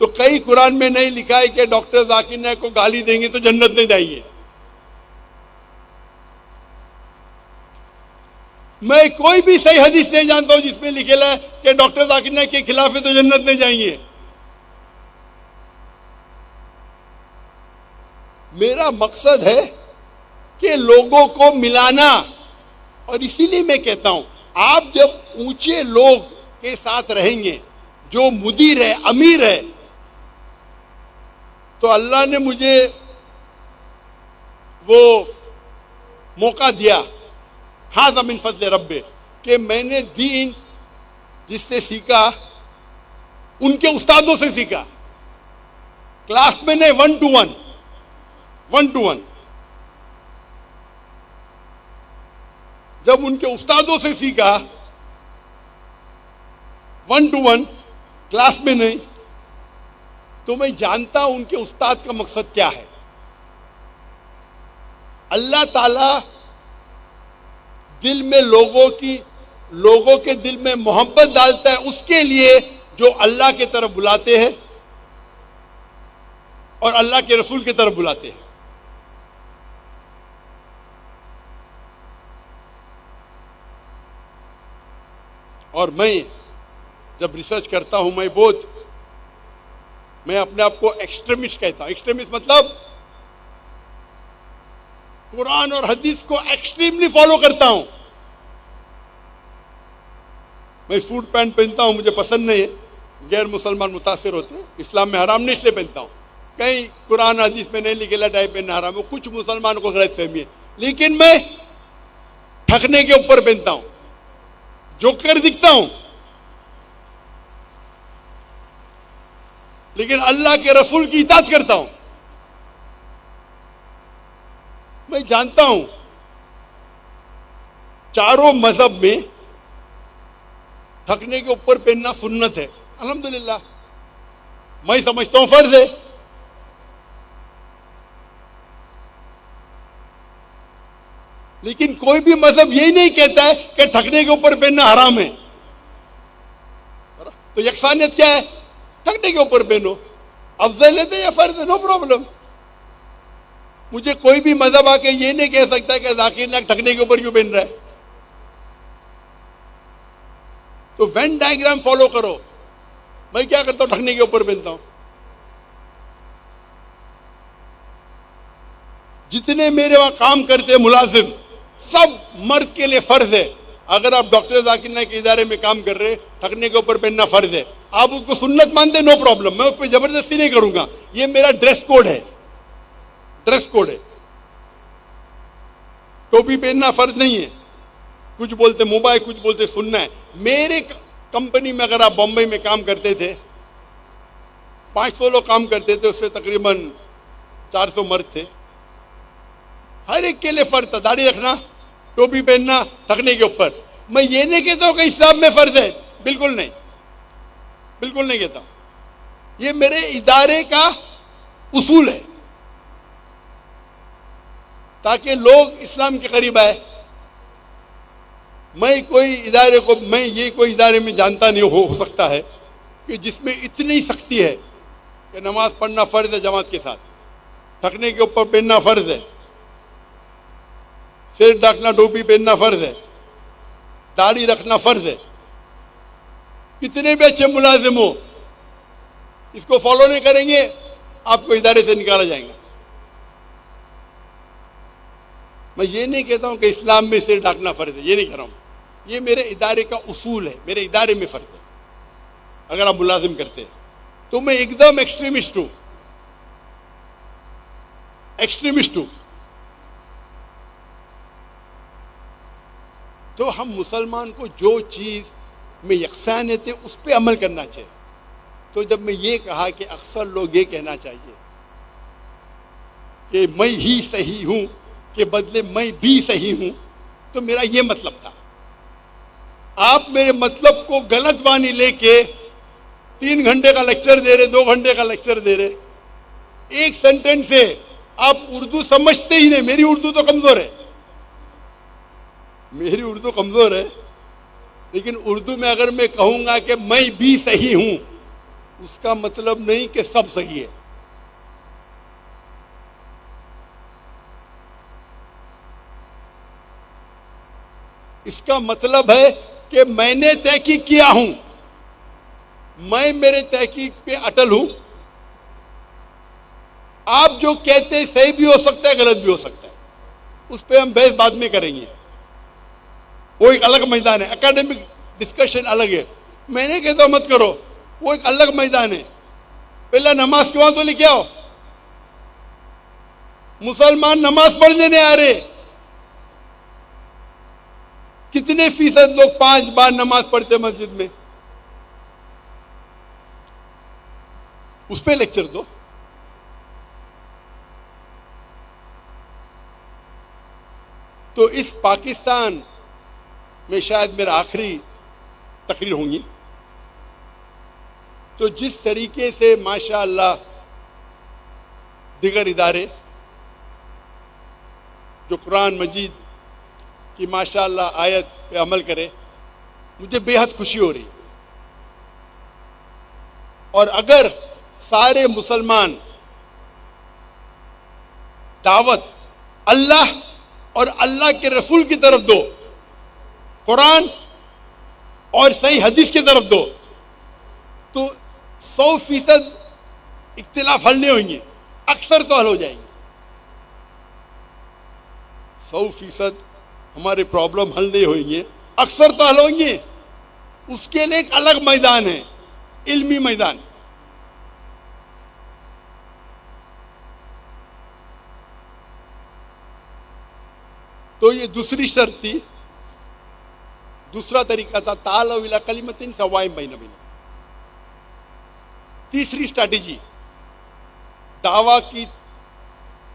تو کئی قرآن میں نہیں لکھا ہے کہ ڈاکٹر ذاکر نائک کو گالی دیں گے تو جنت نہیں جائیں گے. میں کوئی بھی صحیح حدیث نہیں جانتا ہوں جس میں لکھے ہے کہ ڈاکٹر ذاکر نائک کے خلاف ہے تو جنت نہیں جائیں گے. میرا مقصد ہے کہ لوگوں کو ملانا، اور اسی لیے میں کہتا ہوں آپ جب اونچے لوگ کے ساتھ رہیں گے جو مدیر ہے امیر ہے، تو اللہ نے مجھے وہ موقع دیا ھذا من فضل رب کہ میں نے دین جس سے سیکھا ان کے استادوں سے سیکھا، کلاس میں نہیں، 1 to 1 جب ان کے استادوں سے سیکھا 1 to 1 کلاس میں نہیں، تو میں جانتا ہوں ان کے استاد کا مقصد کیا ہے. اللہ تعالی دل میں لوگوں کے دل میں محبت ڈالتا ہے اس کے لیے جو اللہ کی طرف بلاتے ہیں اور اللہ کے رسول کی طرف بلاتے ہیں. اور میں جب ریسرچ کرتا ہوں میں اپنے آپ کو ایکسٹریمسٹ کہتا ہوں. ایکسٹریمسٹ مطلب قرآن اور حدیث کو ایکسٹریملی فالو کرتا ہوں. میں سوٹ پینٹ پہنتا ہوں, مجھے پسند نہیں ہے, غیر مسلمان متاثر ہوتے ہیں. اسلام میں حرام نہیں اس لیے پہنتا ہوں, کہیں قرآن حدیث میں نہیں لکھے ٹائی پہننا حرام ہے, کچھ مسلمان کو غلط فہمی ہے. لیکن میں ٹھکنے کے اوپر پہنتا ہوں, جوکر دکھتا ہوں, لیکن اللہ کے رسول کی اطاعت کرتا ہوں. میں جانتا ہوں چاروں مذہب میں تھکنے کے اوپر پہننا سنت ہے, الحمدللہ میں سمجھتا ہوں فرض ہے. لیکن کوئی بھی مذہب یہی نہیں کہتا ہے کہ تھکنے کے اوپر پہننا حرام ہے. تو یکسانیت کیا ہے؟ تھکنے کے اوپر پہنو, افضلیت ہے یا فرض ہے, نو پرابلم. مجھے کوئی بھی مذہب آ کے یہ نہیں کہہ سکتا کہ ذاکر نائک تھکنے کے اوپر کیوں پہن رہا ہے. تو وین ڈائیگرام فالو کرو. میں کیا کرتا ہوں, ٹھکنے کے اوپر پہنتا ہوں. جتنے میرے وہاں کام کرتے ملازم سب مرد کے لیے فرض ہے. اگر آپ ڈاکٹر ذاکر نائک کے ادارے میں کام کر رہے, ٹھکنے کے اوپر پہننا فرض ہے. آپ اس کو سنت مانتے, نو پرابلم, میں اس پہ زبردستی نہیں کروں گا. یہ میرا ڈریس کوڈ ہے, ڈریس کوڈ ہے. ٹوپی پہننا فرض نہیں ہے. کچھ بولتے مباح, کچھ بولتے سننا ہے. میرے کمپنی میں اگر آپ بمبئی میں کام کرتے تھے, 500 لوگ کام کرتے تھے, اس سے تقریباً 400 مرد تھے. ہر ایک کے لیے فرض تھا داڑھی رکھنا, ٹوپی پہننا, تھکنے کے اوپر. میں یہ نہیں کہتا ہوں کہ اسلام میں فرض ہے, بالکل نہیں, بالکل نہیں کہتا ہوں. یہ میرے ادارے کا اصول ہے تاکہ لوگ اسلام کے قریب آئے. میں کوئی ادارے میں جانتا نہیں ہو سکتا ہے کہ جس میں اتنی سختی ہے کہ نماز پڑھنا فرض ہے جماعت کے ساتھ, تھکنے کے اوپر پہننا فرض ہے, سر ڈھکنا, ٹوپی پہننا فرض ہے, داڑھی رکھنا فرض ہے. کتنے بھی اچھے ملازم ہو, اس کو فالو نہیں کریں گے آپ کو ادارے سے نکالا جائے گا. میں یہ نہیں کہتا ہوں کہ اسلام میں سر ڈھکنا فرض ہے, یہ نہیں کہہ رہا ہوں. یہ میرے ادارے کا اصول ہے, میرے ادارے میں فرض ہے. اگر آپ ملازم کرتے ہیں تو میں ایک دم ایکسٹریمسٹ ہوں, ایکسٹریمسٹ ہوں. تو ہم مسلمان کو جو چیز میں یکسانیت ہے اس پہ عمل کرنا چاہیے. تو جب میں یہ کہا کہ اکثر لوگ یہ کہنا چاہیے کہ میں ہی صحیح ہوں کے بدلے میں بھی صحیح ہوں, تو میرا یہ مطلب تھا. آپ میرے مطلب کو غلط مانی لے کے 3 گھنٹے کا لیکچر دے رہے, 2 گھنٹے کا لیکچر دے رہے, ایک سینٹینس سے آپ اردو سمجھتے ہی نہیں. میری اردو تو کمزور ہے, میری اردو کمزور ہے, لیکن اردو میں اگر میں کہوں گا کہ میں بھی صحیح ہوں, اس کا مطلب نہیں کہ سب صحیح ہے. اس کا مطلب ہے کہ میں نے تحقیق کیا ہوں, میں میرے تحقیق پہ اٹل ہوں. آپ جو کہتے ہیں صحیح بھی ہو سکتا ہے, غلط بھی ہو سکتا ہے, اس پہ ہم بحث بعد میں کریں گے. وہ ایک الگ میدان ہے, اکیڈمک ڈسکشن الگ ہے. میں نہیں کہتا مت کرو, وہ ایک الگ میدان ہے. پہلا نماز کے وہاں تو لے کے آؤ. مسلمان نماز پڑھنے نہیں آ رہے. کتنے فیصد لوگ 5 بار نماز پڑھتے مسجد میں؟ اس پہ لیکچر دو. تو اس پاکستان میں شاید میرا آخری تقریر ہوں گی. تو جس طریقے سے ماشاء اللہ دیگر ادارے جو قرآن مجید کہ ماشاءاللہ آیت پہ عمل کرے، مجھے بے حد خوشی ہو رہی ہے۔ اور اگر سارے مسلمان دعوت اللہ اور اللہ کے رسول کی طرف دو، قرآن اور صحیح حدیث کی طرف دو، تو 100% اختلاف حل نہیں ہوئیں گے، اکثر تو حل ہو جائیں گے۔ 100% ہمارے پرابلم حل نہیں ہوئیں گے، اکثر تو حل ہوئیں گے۔ اس کے لیے ایک الگ میدان ہے، علمی میدان۔ تو یہ دوسری شرط تھی، دوسرا طریقہ تھا تعالوا الی کلمۃ سواء بیننا۔ تیسری اسٹریٹجی، دعویٰ کی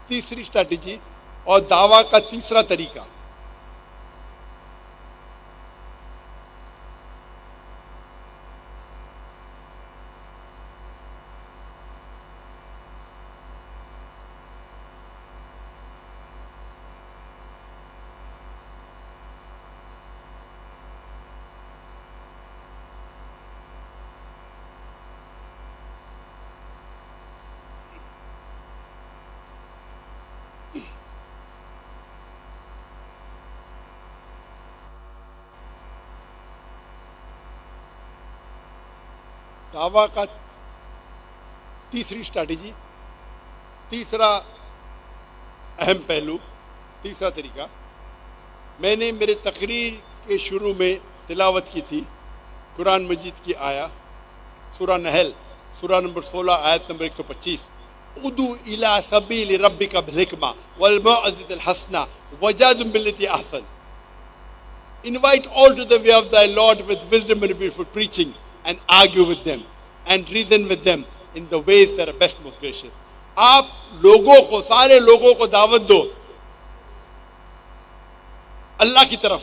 تیسری اسٹریٹجی اور دعویٰ کا تیسرا طریقہ، دعویٰ کا تیسری اسٹریٹجی، تیسرا اہم پہلو، تیسرا طریقہ، میں نے میرے تقریر کے شروع میں تلاوت کی تھی قرآن مجید کی آیا، سورہ نحل، سورہ نمبر 16 آیت نمبر 125، ادعو الی سبیل ربک بالحکمہ والموعظۃ الحسنہ وجادلہم باللتی احسن۔ Invite all to the way of thy Lord with wisdom and beautiful preaching, and argue with them and reason with them in the ways that are best most gracious۔ آپ لوگوں کو، سارے لوگوں کو دعوت دو اللہ کی طرف،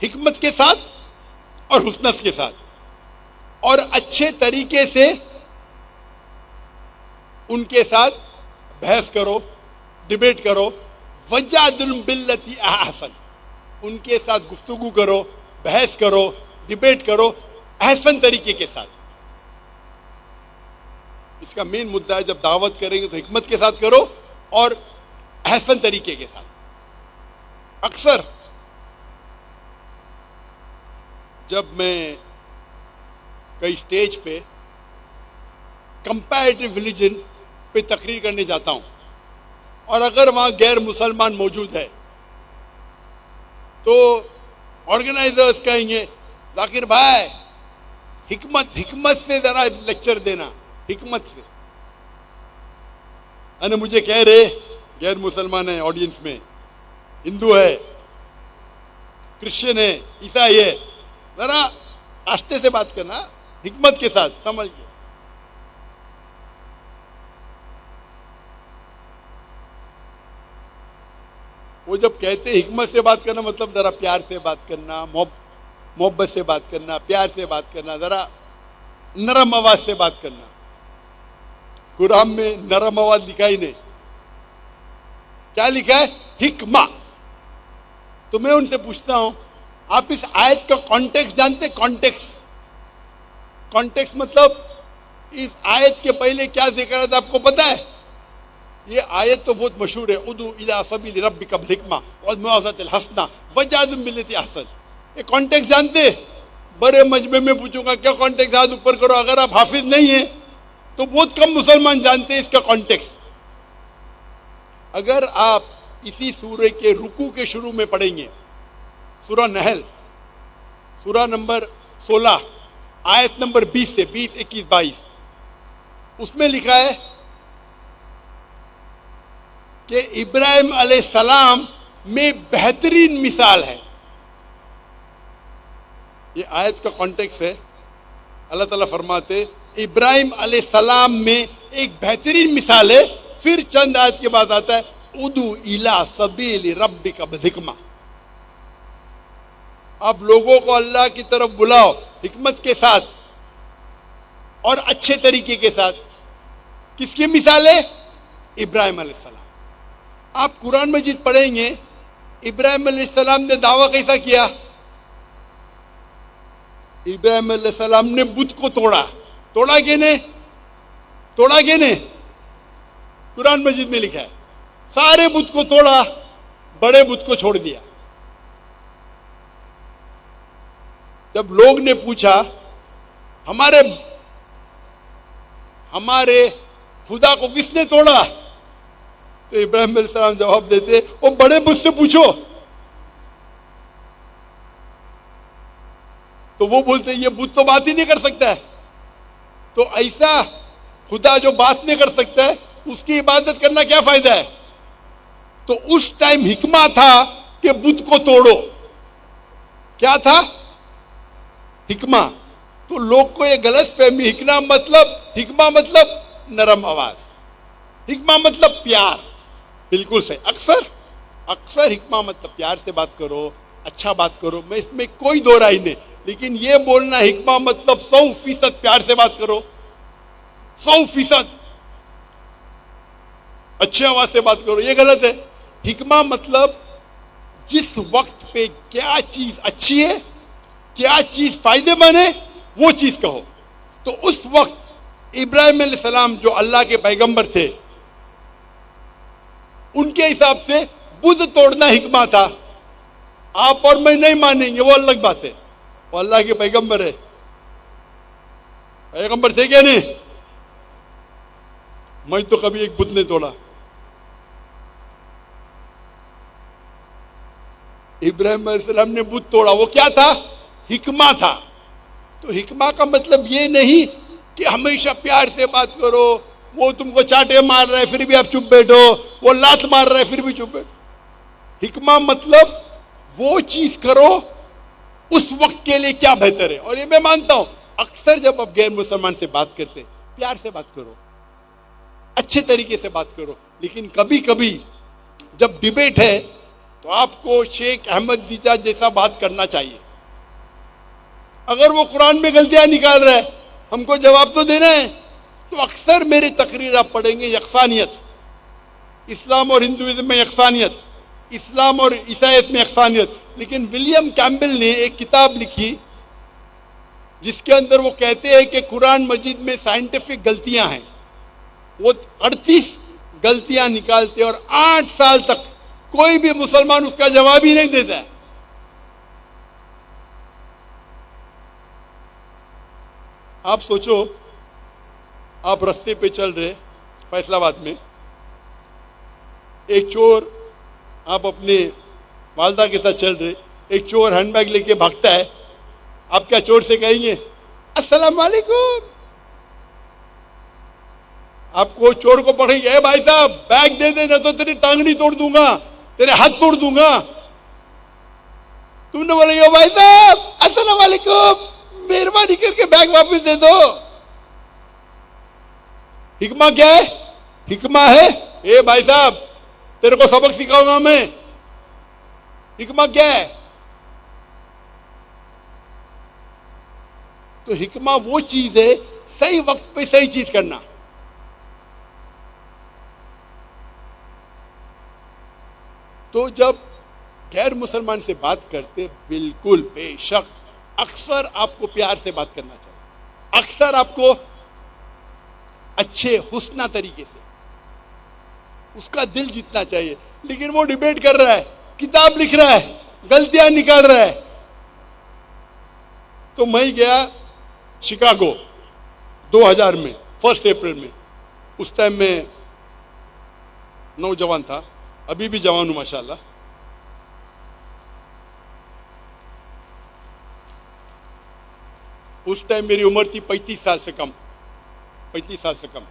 حکمت کے ساتھ اور حسنس کے ساتھ، اور اچھے طریقے سے ان کے ساتھ بحث کرو، ڈیبیٹ کرو، وجادلہم باللتی احسن، ان کے ساتھ گفتگو کرو، بحث کرو، ڈیبیٹ کرو احسن طریقے کے ساتھ۔ اس کا مین مدعا ہے جب دعوت کریں گے تو حکمت کے ساتھ کرو اور احسن طریقے کے ساتھ۔ اکثر جب میں کئی اسٹیج پہ کمپیریٹیو ریلیجن پہ تقریر کرنے جاتا ہوں اور اگر وہاں غیر مسلمان موجود ہے تو آرگنائزرز کہیں گے ذاکر بھائی حکمت سے ذرا لیکچر دینا، حکمت سے۔ انہیں مجھے کہہ رہے غیر مسلمان ہے آڈینس میں، ہندو ہے، کرسچن ہے، عیسائی ہے، ذرا آہستہ سے بات کرنا، حکمت کے ساتھ، سمجھ کے۔ وہ جب کہتے حکمت سے بات کرنا مطلب ذرا پیار سے بات کرنا، محبت سے بات کرنا، پیار سے بات کرنا، ذرا نرم آواز سے بات کرنا۔ قرآن میں نرم آواز لکھا ہی نہیں، کیا لکھا ہے؟ حکمہ۔ تو میں ان سے پوچھتا ہوں آپ اس آیت کا کانٹیکس جانتے؟ کانٹیکس مطلب اس آیت کے پہلے کیا ذکر ہے آپ کو پتا ہے؟ یہ آیت تو بہت مشہور ہے، ادعو الی سبیل ربک بالحکمہ والموعظۃ الحسنہ وجادلہم باللتی احسن۔ یہ کانٹیکس جانتے؟ بڑے مجمع میں پوچھوں گا کیا کانٹیکس، ہاتھ اوپر کرو۔ اگر آپ حافظ نہیں ہیں تو بہت کم مسلمان جانتے ہیں اس کا کانٹیکس۔ اگر آپ اسی سورہ کے رکوع کے شروع میں پڑھیں گے، سورہ نحل، سورہ نمبر 16 آیت نمبر 20 سے 20، 21، 22، اس میں لکھا ہے کہ ابراہیم علیہ السلام میں بہترین مثال ہے۔ یہ آیت کا کانٹیکس ہے، اللہ تعالیٰ فرماتے ابراہیم علیہ السلام میں ایک بہترین مثال ہے، پھر چند آیت کے بعد آتا ہے ادعو الی سبیل ربک بالحکمہ۔ آپ لوگوں کو اللہ کی طرف بلاؤ حکمت کے ساتھ اور اچھے طریقے کے ساتھ۔ کس کی مثال ہے؟ ابراہیم علیہ السلام۔ آپ قرآن مجید پڑھیں گے ابراہیم علیہ السلام نے دعویٰ کیسا کیا؟ ابراہیم علیہ السلام نے بت کو توڑا کہ نہیں؟ قرآن مجید میں لکھا ہے سارے بت کو توڑا، بڑے بت کو چھوڑ دیا۔ جب لوگ نے پوچھا ہمارے خدا کو کس نے توڑا، تو ابراہیم علیہ السلام جواب دیتے وہ بڑے بت سے پوچھو۔ تو وہ بولتے یہ بت تو بات ہی نہیں کر سکتا ہے، تو ایسا خدا جو بات نہیں کر سکتا ہے اس کی عبادت کرنا کیا فائدہ ہے؟ تو اس ٹائم حکمہ تھا کہ بت کو توڑو۔ کیا تھا؟ حکمہ۔ تو لوگ کو یہ غلط فہمی، حکمہ مطلب نرم آواز، حکمہ مطلب پیار۔ بالکل صحیح۔ اکثر حکمہ مطلب پیار سے بات کرو، اچھا بات کرو، میں اس میں کوئی دو رائے نہیں، لیکن یہ بولنا حکمہ مطلب 100% پیار سے بات کرو، 100% اچھی آواز سے بات کرو، یہ غلط ہے۔ حکمہ مطلب جس وقت پہ کیا چیز اچھی ہے، کیا چیز فائدے مند ہے، وہ چیز کہو۔ تو اس وقت ابراہیم علیہ السلام جو اللہ کے پیغمبر تھے، ان کے حساب سے بت توڑنا حکمہ تھا۔ آپ اور میں نہیں مانیں گے، وہ الگ بات ہے، وہ اللہ کے پیغمبر ہے۔ پیغمبر تھے کیا نہیں؟ میں تو کبھی ایک بت نہیں توڑا۔ ابراہیم علیہ السلام نے بت توڑا، وہ کیا تھا؟ حکمہ تھا۔ تو حکمہ کا مطلب یہ نہیں کہ ہمیشہ پیار سے بات کرو، وہ تم کو چاٹے مار رہا ہے پھر بھی آپ چپ بیٹھو، وہ لات مار رہا ہے پھر بھی چپ بیٹھو۔ حکمہ مطلب وہ چیز کرو اس وقت کے لیے کیا بہتر ہے۔ اور یہ میں مانتا ہوں اکثر جب آپ غیر مسلمان سے بات کرتے پیار سے بات کرو، اچھے طریقے سے بات کرو، لیکن کبھی کبھی جب ڈیبیٹ ہے تو آپ کو شیخ احمد دیجا جیسا بات کرنا چاہیے۔ اگر وہ قرآن میں غلطیاں نکال رہا ہے، ہم کو جواب تو دینا ہے۔ تو اکثر میری تقریر آپ پڑھیں گے یکسانیت، اسلام اور ہندوازم میں یکسانیت، اسلام اور عیسائیت میں یکسانیت۔ لیکن ولیم کیمبل نے ایک کتاب لکھی جس کے اندر وہ کہتے ہیں کہ قرآن مجید میں سائنٹیفک غلطیاں ہیں، وہ 38 غلطیاں نکالتے اور 8 سال تک کوئی بھی مسلمان اس کا جواب ہی نہیں دیتا ہے۔ آپ سوچو، آپ رستے پہ چل رہے فیصل آباد میں، ایک چور، آپ اپنے والدہ کے ساتھ چل رہے، ایک چور ہینڈ بیگ لے کے بھاگتا ہے، آپ کیا چور سے کہیں گے السلام علیکم؟ آپ کو چور کو پکڑیں گے، اے بھائی صاحب بیگ دے دے، نہ تو تیری ٹانگنی توڑ دوں گا، تیرے ہاتھ توڑ دوں گا۔ تم نے بولے گے بھائی صاحب السلام علیکم، مہربانی کر کے بیگ واپس دے دو۔ حکمہ کیا ہے؟ حکمہ ہے اے بھائی صاحب تیرے کو سبق سکھاؤں گا میں۔ حکمہ کیا ہے؟ تو حکمہ وہ چیز ہے صحیح وقت پہ صحیح چیز کرنا۔ تو جب غیر مسلمان سے بات کرتے بالکل بے شک اکثر آپ کو پیار سے بات کرنا چاہیے، اکثر آپ کو اچھے حسنہ طریقے سے اس کا دل جیتنا چاہیے۔ لیکن وہ ڈیبیٹ کر رہا ہے، کتاب لکھ رہا ہے، غلطیاں نکال رہا ہے۔ تو میں گیا شکاگو 2000 میں 1 اپریل میں، اس ٹائم میں نوجوان تھا، ابھی بھی جوان ہوں ماشاءاللہ۔ اس ٹائم میری عمر تھی 35 سال سے کم، 35 سال سے کم۔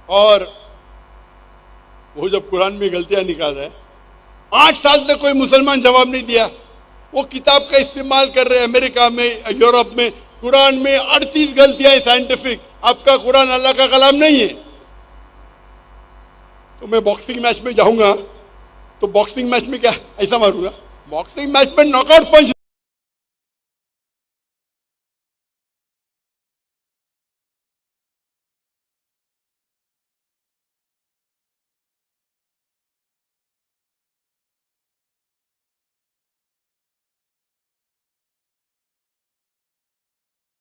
اور وہ جب قرآن میں غلطیاں نکال رہا ہے، 8 سال سے کوئی مسلمان جواب نہیں دیا۔ وہ کتاب کا استعمال کر رہے ہیں امریکہ میں، یورپ میں، قرآن میں 38 غلطیاں ہیں سائنٹیفک۔ آپ کا قرآن اللہ کا کلام نہیں ہے۔ تو میں باکسنگ میچ میں جاؤں گا تو باکسنگ میچ میں کیا ایسا ماروں گا؟ باکسنگ میچ میں ناک آؤٹ پنچ